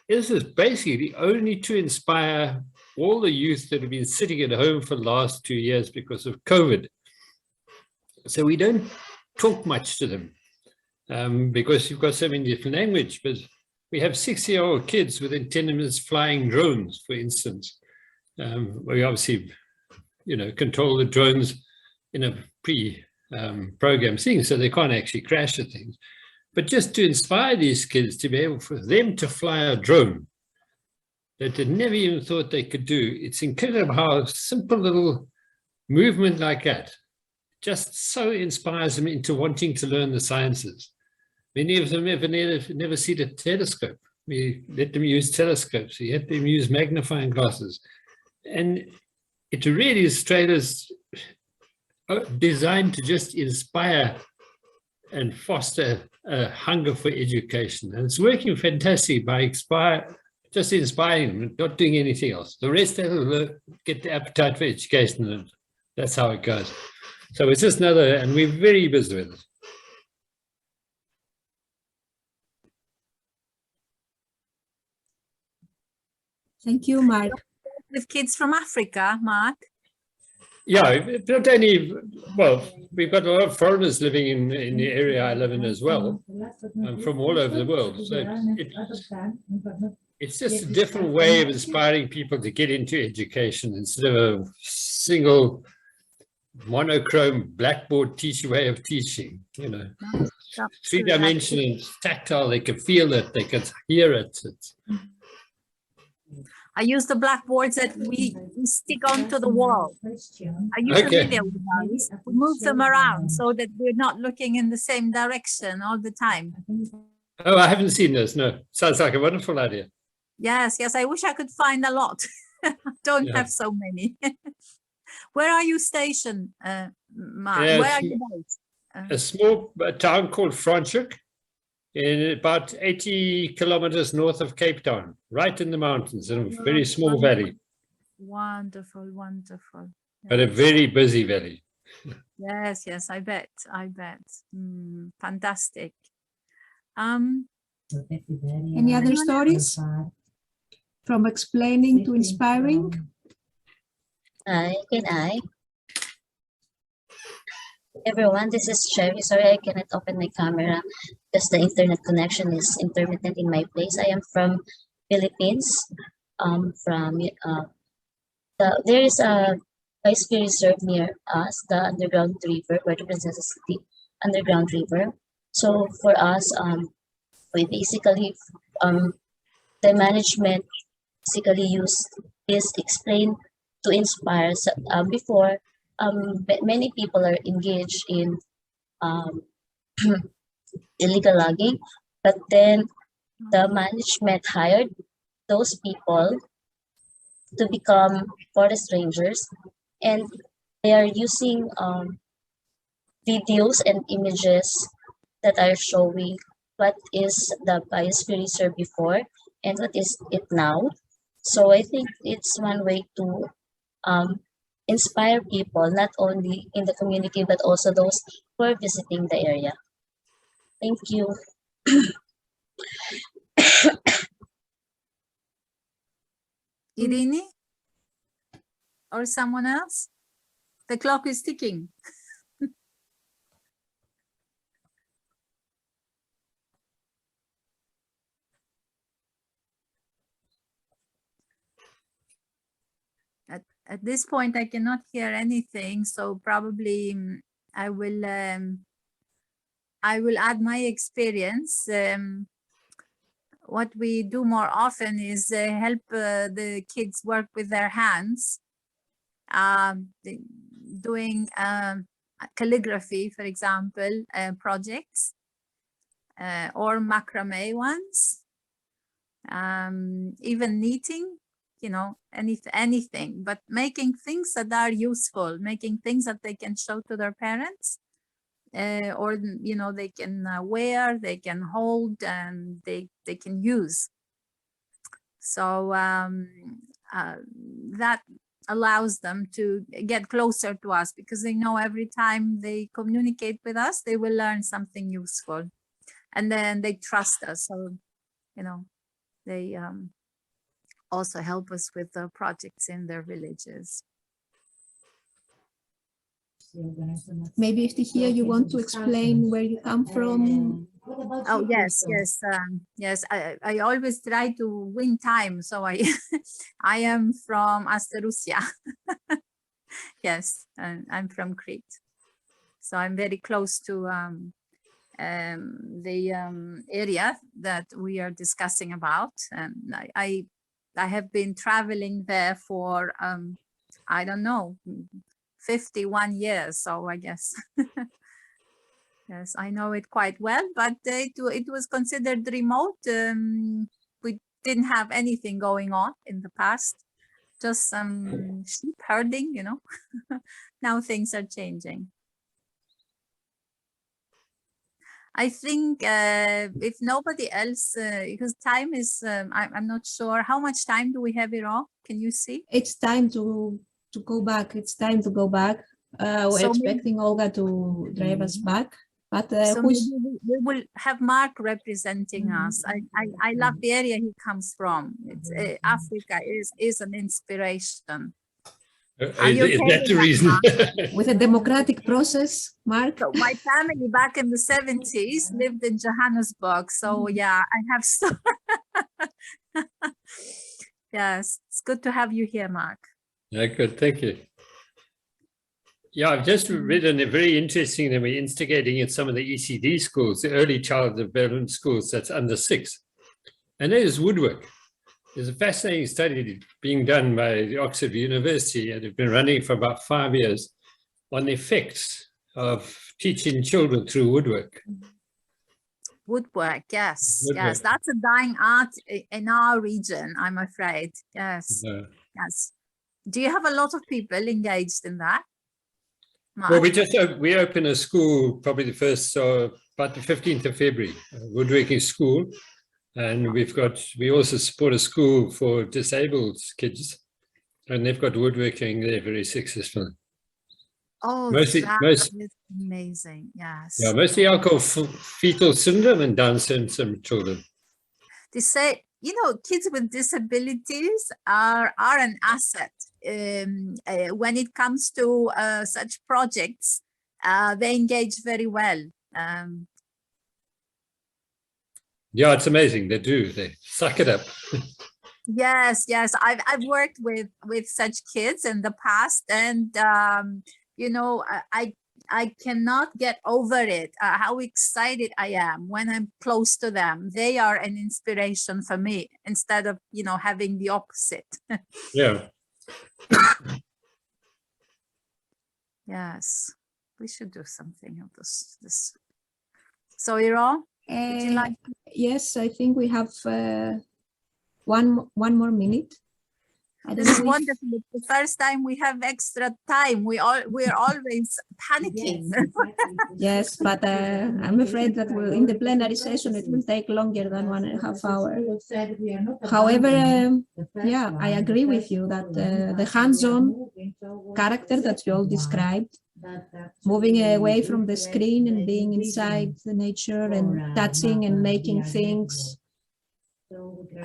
this is basically only to inspire all the youth that have been sitting at home for the last 2 years because of COVID. So we don't talk much to them because you've got so many different languages, but we have 6-year-old kids with antennas flying drones, for instance. We obviously, control the drones in a pre-programmed thing, so they can't actually crash the things. But just to inspire these kids to be able for them to fly a drone that they never even thought they could do. It's incredible how a simple little movement like that just so inspires them into wanting to learn the sciences. Many of them have never seen a telescope. We let them use telescopes. We let them use magnifying glasses. And it really is trailers designed to just inspire and foster a hunger for education. And it's working fantastic by just inspiring them, not doing anything else. The rest they'll get the appetite for education, and that's how it goes. So it's just another, and we're very busy with it. Thank you, Mark. With kids from Africa, Mark? Yeah, not only, well, we've got a lot of foreigners living in the area I live in as well, from all over the world. So it's just a different way of inspiring people to get into education instead of a single monochrome blackboard teacher way of teaching, you know. Three-dimensional, tactile, they can feel it, they can hear it. I use the blackboards that we stick onto the wall. Are you familiar with those? We move them around so that we're not looking in the same direction all the time. Oh, I haven't seen this, no. Sounds like a wonderful idea. Yes, yes, I wish I could find a lot. Don't have so many. Where are you stationed, Mark? Where are you based? A small town called Franschhoek, in about 80 kilometers north of Cape Town, right in the mountains, in a very small valley. Wonderful, wonderful. But a very busy valley. Yes, yes, I bet, I bet. Fantastic. Any other stories? From explaining to inspiring? Can I? Everyone, this is Cherry. Sorry, I cannot open my camera because the internet connection is intermittent in my place. I am from Philippines. There is a biosphere reserve near us, the underground river, Puerto Princesa City underground river. So for us, we basically the management basically use this explain to inspire. So, before many people are engaged in illegal logging, but then the management hired those people to become forest rangers, and they are using videos and images that are showing what is the biosphere reserve before and what is it now. So I think it's one way to inspire people, not only in the community, but also those who are visiting the area. Thank you. Irini? Or someone else? The clock is ticking. At this point, I cannot hear anything, so probably I will add my experience. What we do more often is help the kids work with their hands, doing calligraphy, for example, projects, or macrame ones, even knitting. You know, anything, but making things that are useful, making things that they can show to their parents, or, you know, they can wear, they can hold, and they can use. So that allows them to get closer to us, because they know every time they communicate with us, they will learn something useful, and then they trust us. So, you know, they also help us with the projects in their villages. Maybe if here you want to explain where you come from. Oh, yes, yes, yes. I always try to win time, so I I am from Asterousia. Yes, and I'm from Crete, so I'm very close to the area that we are discussing about, and I have been traveling there for, I don't know, 51 years. So I guess, yes, I know it quite well, but it was considered remote. We didn't have anything going on in the past, just some sheep herding, you know. Now things are changing. I think if nobody else, because time is, I'm not sure. How much time do we have, Iro? Can you see? It's time to go back. It's time to go back. We're expecting Olga to drive us back. But so we will have Mark representing us. I love the area he comes from. It's, Africa is an inspiration. Are you Is okay that with the that, reason? Mark? With a democratic process, Mark? So my family back in the 70s lived in Johannesburg. So yeah, I have so yes, it's good to have you here, Mark. Yeah, good. Thank you. Yeah, I've just written a very interesting that we're instigating in some of the ECD schools, the early child development schools that's under 6. And that is woodwork. There's a fascinating study being done by the Oxford University, and it's been running for about 5 years, on the effects of teaching children through woodwork. Woodwork, yes, Woodwork. yes, that's a dying art in our region, I'm afraid. Yes, Yeah. yes. Do you have a lot of people engaged in that? Well, Mark? we open a school probably the first, about the 15th of February, a woodworking school. And we also support a school for disabled kids, and they've got woodworking there very successful. Oh, Mostly, that most, is amazing. Yes. yeah, mostly alcohol fetal syndrome and Down syndrome children. They say, you know, kids with disabilities are an asset. When it comes to such projects, they engage very well. Yeah, it's amazing. They do. They suck it up. Yes, yes. I've worked with such kids in the past, and you know, I cannot get over it. How excited I am when I'm close to them. They are an inspiration for me instead of, you know, having the opposite. Yeah. Yes, we should do something of this. So, Iro, would you like? Yes, I think we have one more minute. I don't This is know if- wonderful. It's the first time we have extra time. We're always panicking. Yes, but I'm afraid that in the plenary session it will take longer than 1.5 hours. However, yeah, I agree with you that the hands-on character that you all described, moving away from the screen and being inside the nature and touching and making things.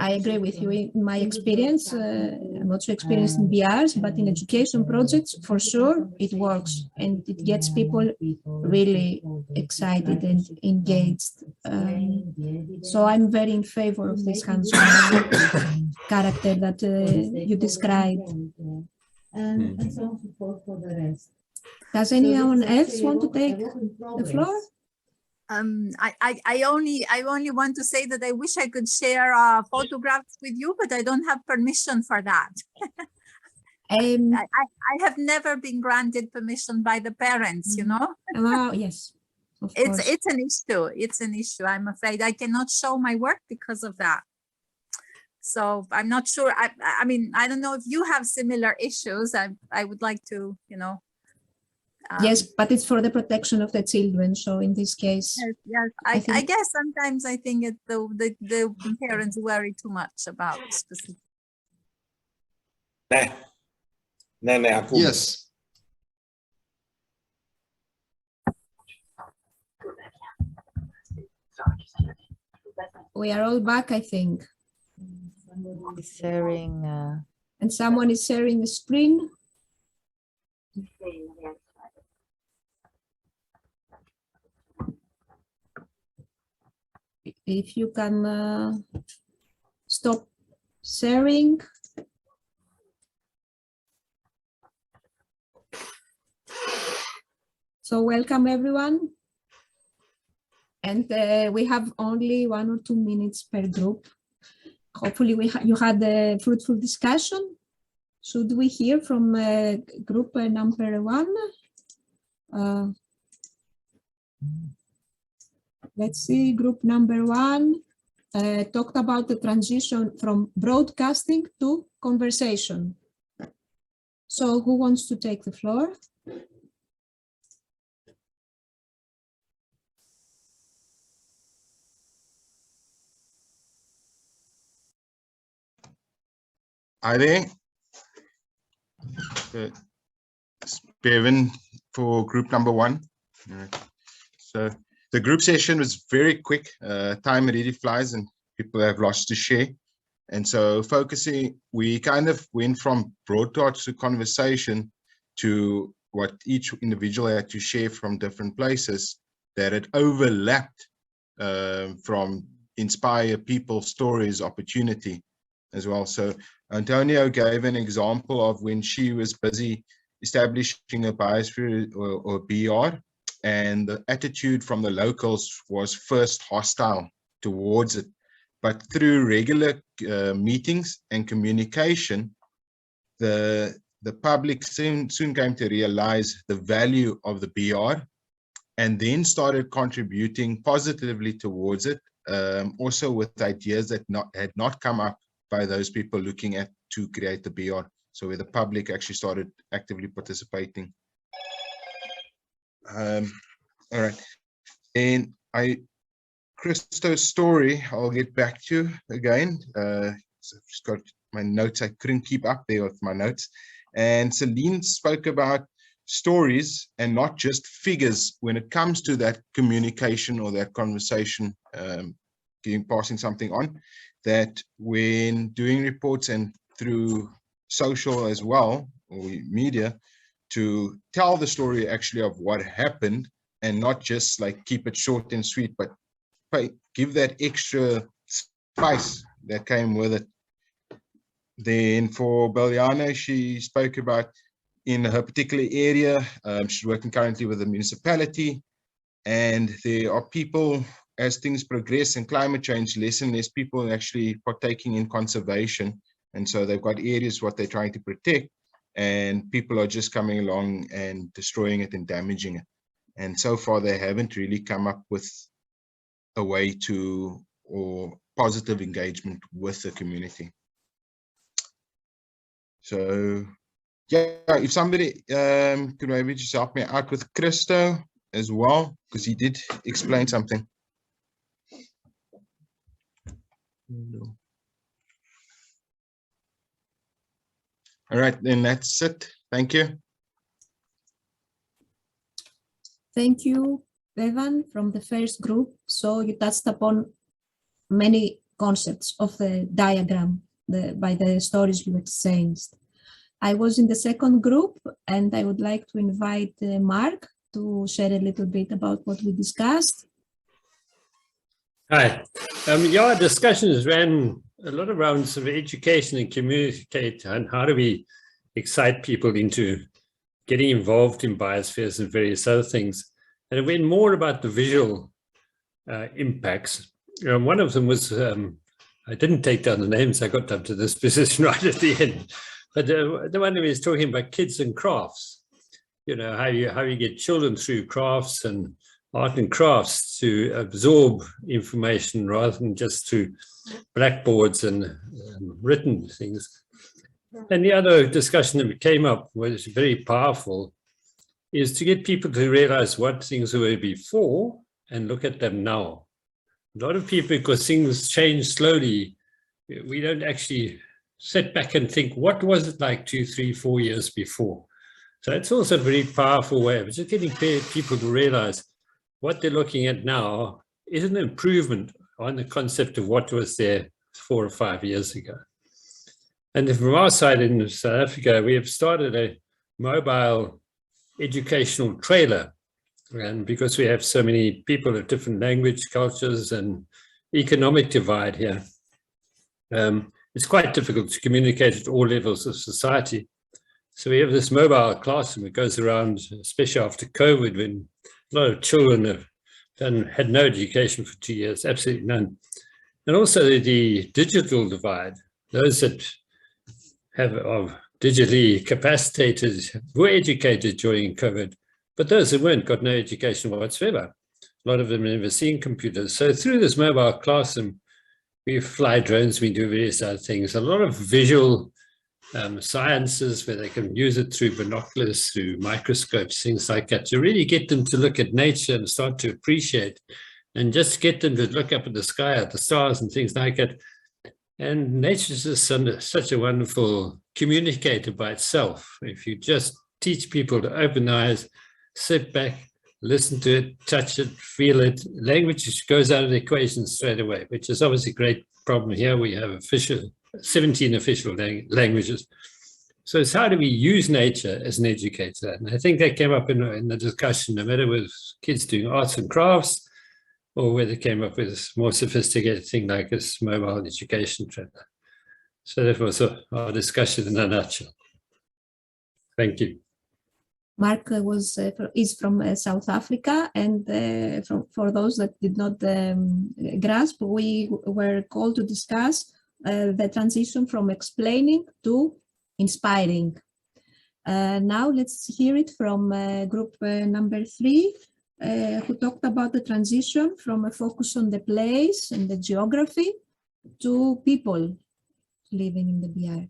I agree with you. In my experience, I'm not so experienced in BRs, but in education projects, for sure, it works and it gets people really excited and engaged. So I'm very in favor of this hands-on character that you described. Does anyone else want to take the floor? I only want to say that I wish I could share photographs with you, but I don't have permission for that. I have never been granted permission by the parents, you know. Yes, of course. It's an issue. It's an issue. I'm afraid I cannot show my work because of that. So I'm not sure. I mean, I don't know if you have similar issues. I would like to, you know. Yes, but it's for the protection of the children. So in this case, yes, I guess sometimes I think the parents worry too much about specific. Yes. we are all back, I think. Sharing. And someone is sharing the screen. If you can stop sharing. So welcome everyone. And we have only 1 or 2 minutes per group. Hopefully you had a fruitful discussion. Should we hear from group number 1? Let's see, group number 1 talked about the transition from broadcasting to conversation. So who wants to take the floor? Hi there. It's Bevan for group number 1. So the group session was very quick. Time really flies and people have lots to share. And so focusing, we kind of went from broadcast to conversation to what each individual had to share from different places, that it overlapped from inspire people, stories, opportunity as well. So Antonio gave an example of when she was busy establishing a biosphere or BR, and the attitude from the locals was first hostile towards it. But through regular meetings and communication, the public soon came to realize the value of the BR, and then started contributing positively towards it, also with ideas that had not come up by those people looking at to create the BR. So where the public actually started actively participating. All right, and Christo's story, I'll get back to again. So I've just got my notes. I couldn't keep up there with my notes. And Celine spoke about stories and not just figures when it comes to that communication or that conversation, passing something on, that when doing reports and through social as well, or media, to tell the story actually of what happened and not just like keep it short and sweet, but give that extra spice that came with it. Then for Beliana, she spoke about in her particular area, she's working currently with the municipality, and there are people, as things progress in climate change, less and less people actually partaking in conservation. And so they've got areas what they're trying to protect, and people are just coming along and destroying it and damaging it. And so far, they haven't really come up with a way to, or positive engagement with the community. So yeah, if somebody could maybe just help me out with Christo as well, because he did explain something. All right, then that's it. Thank you. Thank you, Evan, from the first group. So you touched upon many concepts of the diagram by the stories you exchanged. I was in the second group, and I would like to invite Mark to share a little bit about what we discussed. Hi. Yeah, our discussions ran a lot around sort of education and communicate, and how do we excite people into getting involved in biospheres and various other things. And it went more about the visual impacts. One of them was, I didn't take down the names, I got up to this position right at the end. But the one who was talking about kids and crafts, you know, how you get children through crafts and art and crafts to absorb information rather than just through blackboards and written things. And the other discussion that came up was very powerful, is to get people to realize what things were before and look at them now. A lot of people, because things change slowly, we don't actually sit back and think, what was it like 2, 3, 4 years before? So it's also a very powerful way of just getting people to realize what they're looking at now is an improvement on the concept of what was there 4 or 5 years ago. And from our side in South Africa, we have started a mobile educational trailer. And because we have so many people of different language, cultures, and economic divide here, it's quite difficult to communicate at all levels of society. So we have this mobile classroom that goes around, especially after COVID, when a lot of children have had no education for 2 years, absolutely none. And also the digital divide. Those that are digitally capacitated were educated during COVID, but those who weren't got no education whatsoever. A lot of them never seen computers. So through this mobile classroom, we fly drones, we do various other things, a lot of visual sciences where they can use it through binoculars, through microscopes, things like that, to really get them to look at nature and start to appreciate, and just get them to look up at the sky, at the stars and things like that. And nature is just such a wonderful communicator by itself. If you just teach people to open their eyes, sit back, listen to it, touch it, feel it, language goes out of the equation straight away, which is obviously a great problem here. We have 17 official languages. So it's how do we use nature as an educator? And I think that came up in the discussion, no matter with kids doing arts and crafts, or whether it came up with a more sophisticated thing like this mobile education trainer. So that was our discussion in a nutshell. Thank you. Mark is from South Africa, and for those that did not grasp, we were called to discuss the transition from explaining to inspiring. Now let's hear it from group number 3, who talked about the transition from a focus on the place and the geography to people living in the BR.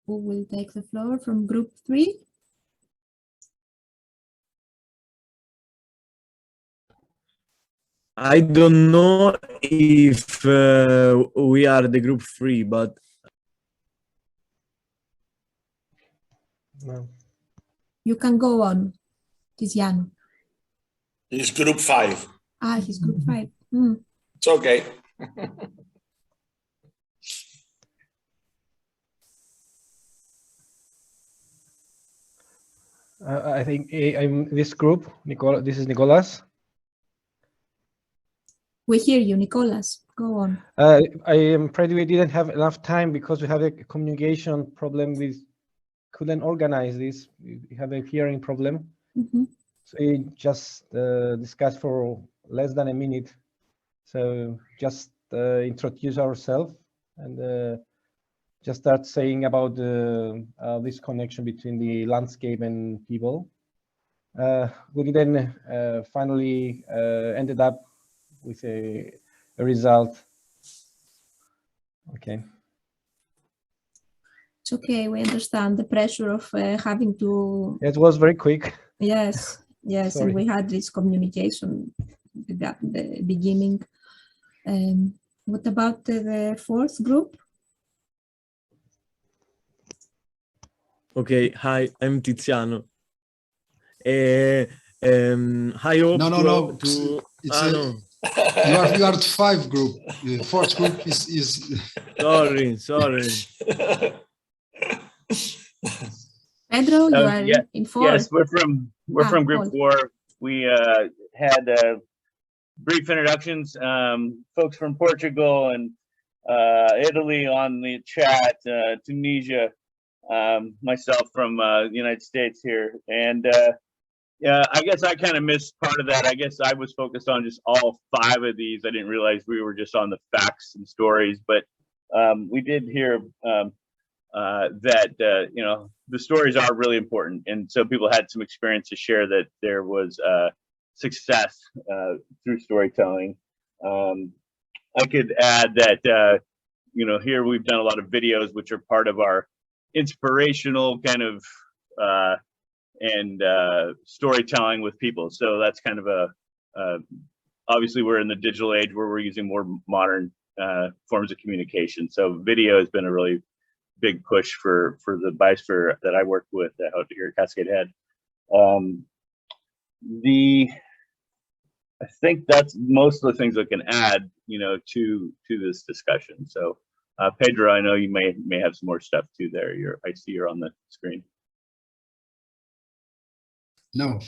Who will take the floor from group 3? I don't know if we are the group 3, but No. You can go on, Tiziano. It's group 5. Ah, he's group 5. It's okay. I think I'm this group. This is Nicolas. We hear you, Nicolas. Go on. I am afraid we didn't have enough time because we have a communication problem. We couldn't organize this. We have a hearing problem. So we just discussed for less than a minute. So just introduce ourselves and just start saying about this connection between the landscape and people. We then finally ended up with a result. Okay. It's okay. We understand the pressure of having to. It was very quick. Yes, yes, Sorry. and we had this communication at the beginning. What about the 4th group? okay. Hi, I'm Tiziano. I hope No. to It's no. you are the 5 group. The 4th group is Sorry. Pedro, you are in 4. Yes, we're from group 4. We had brief introductions. Folks from Portugal and Italy on the chat, Tunisia, myself from the United States here, and yeah, I guess I kind of missed part of that. I guess I was focused on just all 5 of these. I didn't realize we were just on the facts and stories, but we did hear that you know, the stories are really important, and so people had some experience to share that there was success through storytelling. I could add that you know, here we've done a lot of videos which are part of our inspirational kind of and storytelling with people. So that's kind of a obviously we're in the digital age where we're using more modern forms of communication. So video has been a really big push for the biosphere that I work with out here at Cascade Head. I think that's most of the things I can add, you know, to this discussion. So Pedro, I know you may have some more stuff too there. I see you're on the screen. no.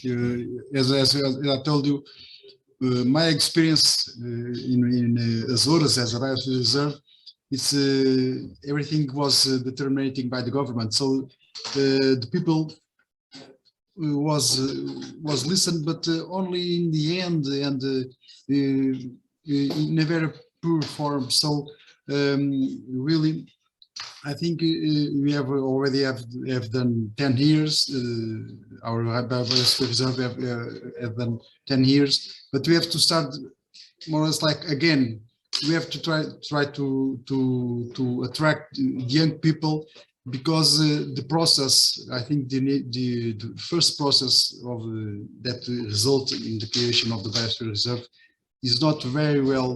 As I told you, my experience in Azores as a biosphere reserve, it's everything was determined by the government. So the people was listened, but only in the end and in a very poor form. So really, I think we have already have done 10 years. Our biosphere reserve have done 10 years, but we have to start more or less like again. We have to try to attract young people, because the process, I think the first process of that result in the creation of the biosphere reserve is not very well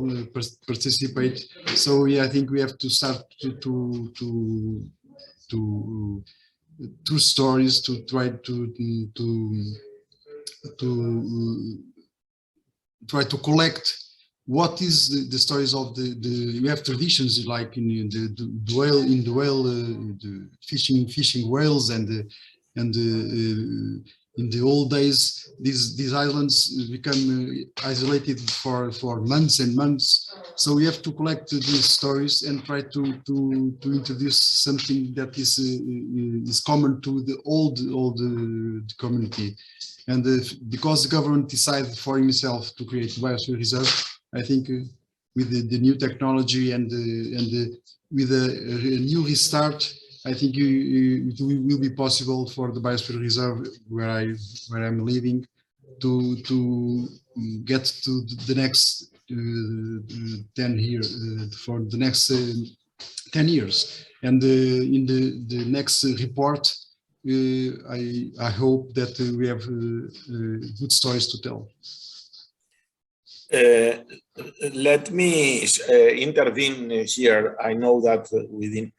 participate. So I think we have to start to true stories to try to collect what is the stories of we have traditions like in the whale the fishing whales and in the old days these islands become isolated for months and months, so we have to collect these stories and try to introduce something that is common to the old community. And because the government decided for himself to create biosphere reserve, I think with the new technology and with a new restart, I think it will be possible for the biosphere reserve where I'm living to get to the next 10 years for the next 10 years. And in the next report, I hope that we have good stories to tell. Let me intervene here. I know that within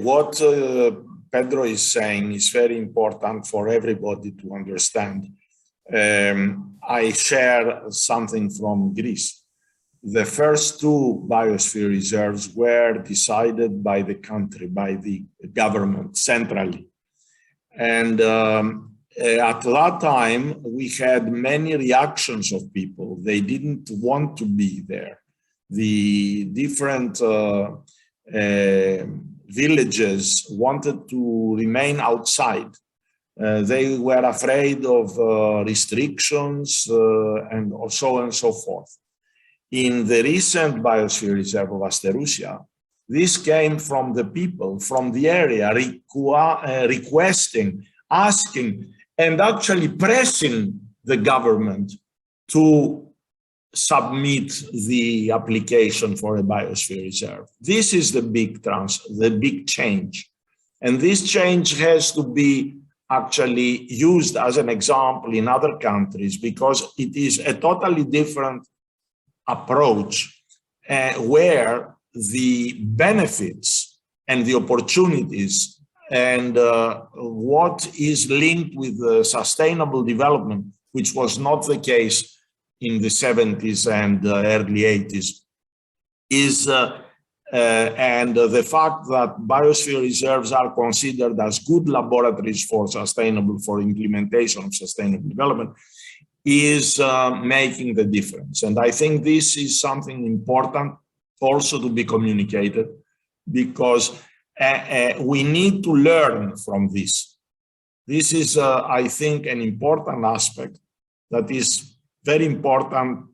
what Pedro is saying is very important for everybody to understand. I share something from Greece. The first two biosphere reserves were decided by the country, by the government centrally. And at that time, we had many reactions of people. They didn't want to be there. The different villages wanted to remain outside. They were afraid of restrictions and so on and so forth. In the recent biosphere reserve of Asterousia, this came from the people, from the area, requesting, asking, and actually pressing the government to submit the application for a biosphere reserve. This is the big change. And this change has to be actually used as an example in other countries because it is a totally different approach where the benefits and the opportunities and what is linked with sustainable development, which was not the case in the 70s and early 80s, is and the fact that biosphere reserves are considered as good laboratories for implementation of sustainable development is making the difference. And I think this is something important also to be communicated because we need to learn from this. This is, I think, an important aspect that is very important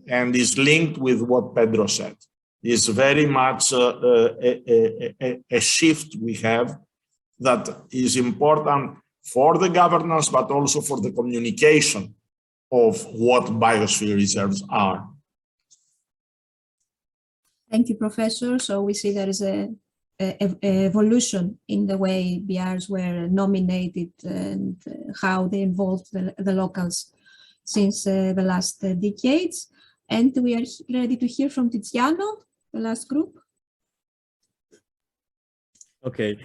and is linked with what Pedro said. It's very much a shift we have that is important for the governance, but also for the communication of what biosphere reserves are. Thank you, Professor. So we see there is a evolution in the way BRs were nominated and how they involved the locals since the last decades. And we are ready to hear from Tiziano, the last group. Okay.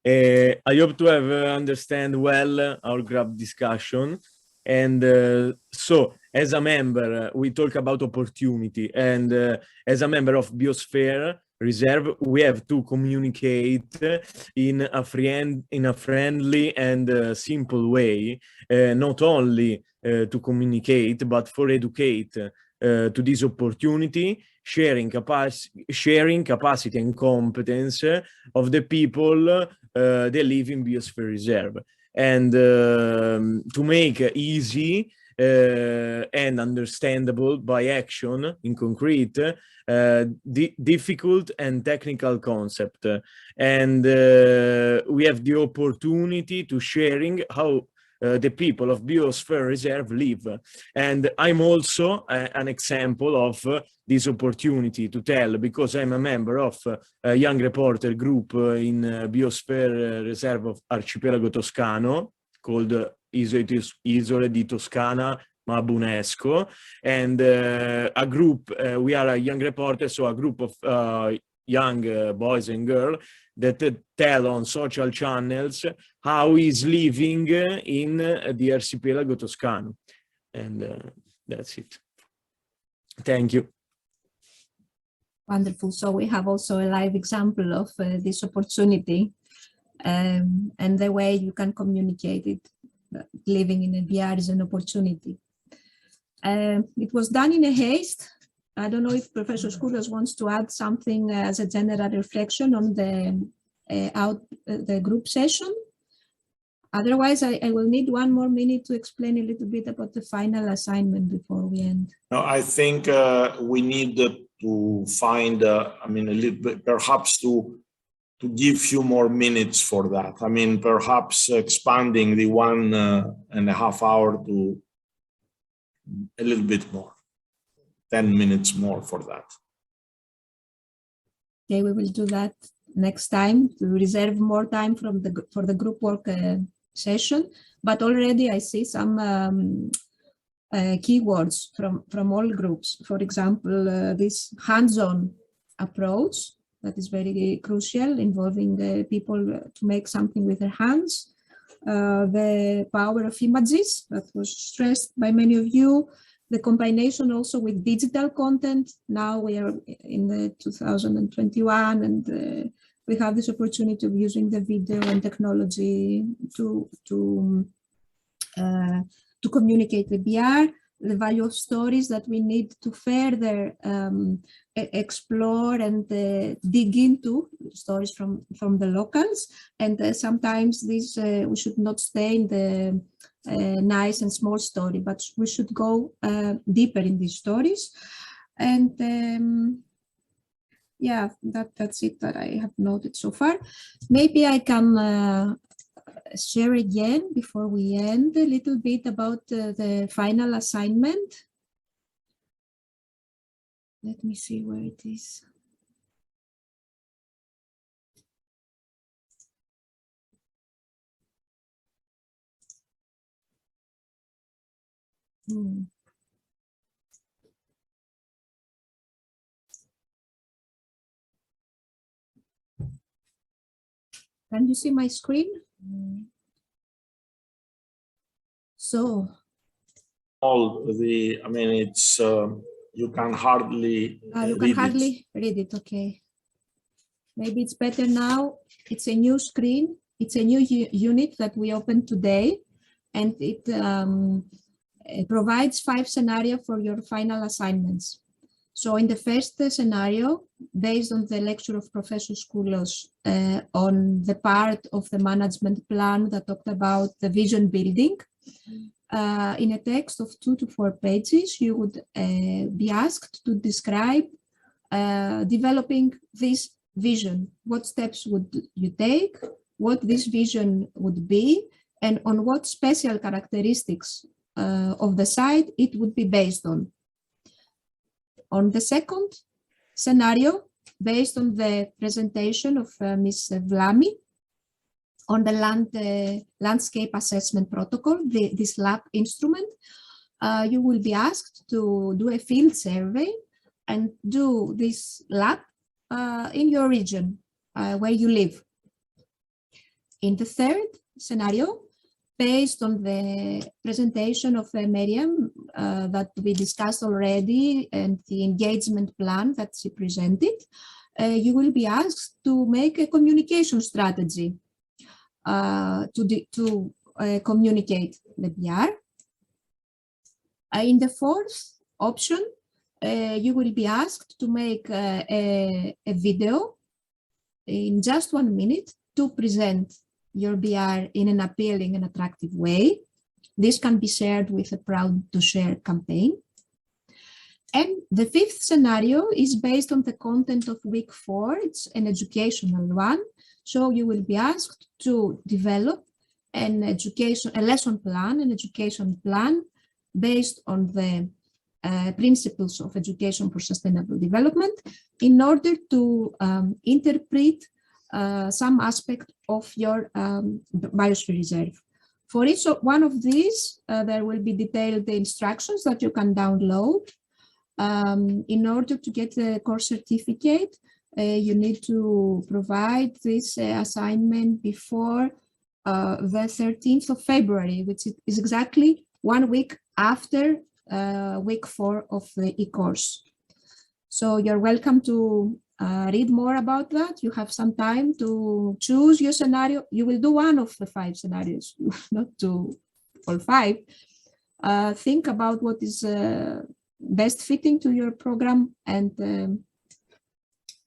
I hope to have understand well our group discussion. And so as a member, we talk about opportunity, and as a member of Biosphere Reserve, we have to communicate in a friendly and simple way, not only to communicate, but for educate to this opportunity, sharing capacity and competence of the people that live in Biosphere Reserve, and to make easy and understandable by action in concrete difficult and technical concept. And we have the opportunity to sharing how the people of Biosphere Reserve live. And I'm also an example of this opportunity to tell, because I'm a member of a young reporter group in Biosphere Reserve of Arcipelago Toscano called Isole di Toscana Mabunesco, and a group, we are a young reporter, so a group of young boys and girls that tell on social channels how he's living in the Arcipelago Toscano. And that's it. Thank you. Wonderful. So we have also a live example of this opportunity and the way you can communicate it. Living in a BR is an opportunity. It was done in a haste. I don't know if Professor Skoulas wants to add something as a general reflection on the group session. Otherwise, I will need 1 more minute to explain a little bit about the final assignment before we end. No, I think we need to find, I mean, a little bit, perhaps to give few more minutes for that. I mean, perhaps expanding the 1.5 hour to a little bit more, 10 minutes more for that. Okay, we will do that next time to reserve more time for the group work session. But already I see some keywords from all groups. For example, this hands-on approach that is very crucial, involving people to make something with their hands. The power of images that was stressed by many of you. The combination also with digital content. Now we are in the 2021 and we have this opportunity of using the video and technology to communicate the BR, the value of stories that we need to further explore and dig into stories from the locals. And sometimes this we should not stay in the nice and small story, but we should go deeper in these stories. And yeah, that's it that I have noted so far. Maybe I can share again before we end a little bit about the final assignment. Let me see where it is. Can you see my screen? So all the, I mean, it's you can hardly read it. Okay, maybe it's better now. It's a new screen. It's a new unit that we opened today, and it provides 5 scenarios for your final assignments. So in the first scenario, based on the lecture of Professor Skoulas on the part of the management plan that talked about the vision building, in a text of 2 to 4 pages, you would be asked to describe developing this vision. What steps would you take? What this vision would be? And on what special characteristics of the site it would be based on. On the second scenario, based on the presentation of Ms. Vlami on the landscape assessment protocol, this lab instrument, you will be asked to do a field survey and do this lab in your region where you live. In the third scenario, based on the presentation of Miriam that we discussed already and the engagement plan that she presented, you will be asked to make a communication strategy to communicate the BR. In the fourth option, you will be asked to make a video in just 1 minute to present your BR in an appealing and attractive way. This can be shared with a Proud to Share campaign. And the fifth scenario is based on the content of week 4. It's an educational one. So you will be asked to develop a lesson plan, an education plan based on the principles of education for sustainable development in order to interpret some aspect of your biosphere reserve. For each one of these, there will be detailed instructions that you can download in order to get the course certificate. you need to provide this assignment before the 13th of February, which is exactly 1 week after week 4 of the e-course. So you're welcome to read more about that. You have some time to choose your scenario. You will do one of the 5 scenarios, not 2 or 5. Think about what is best fitting to your program, and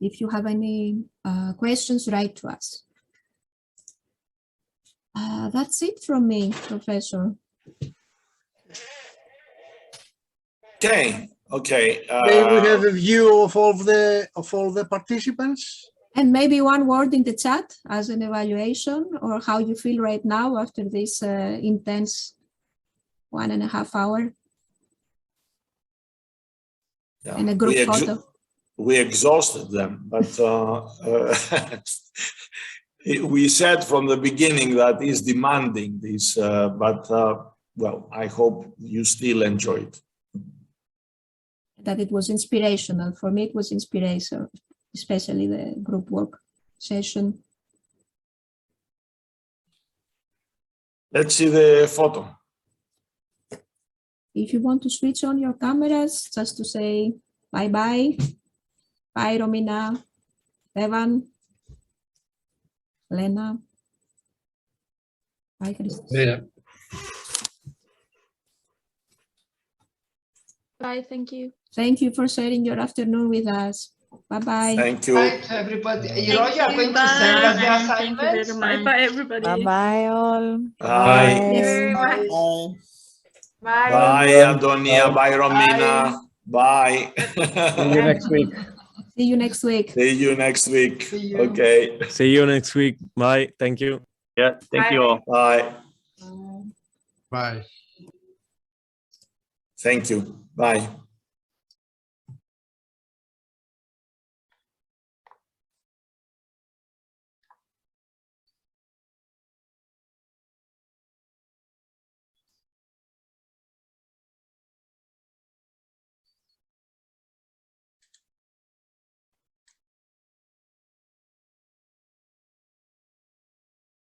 if you have any questions, write to us. That's it from me, Professor. Okay. May we have a view of all the participants? And maybe one word in the chat as an evaluation, or how you feel right now after this intense 1.5 hour. Yeah, and a group photo. We exhausted them, but we said from the beginning that is demanding this, but well, I hope you still enjoyed. That it was inspirational. For me, it was inspirational, especially the group work session. Let's see the photo. If you want to switch on your cameras, just to say bye-bye. Bye, Romina, Evan, Lena. Bye, Christos. Yeah. Bye, thank you. Thank you for sharing your afternoon with us. Bye-bye. Thank you. Bye to everybody. You know, you are going to send us the assignments. Bye, everybody. Bye-bye all. Bye. Thank you very much. Bye. Bye, Antonia. Bye, Romina. Bye. See you next week. See you next week. See you next week. See you. Okay. See you next week. Bye. Thank you. Yeah, thank you all. Bye. Bye. Thank you. Bye.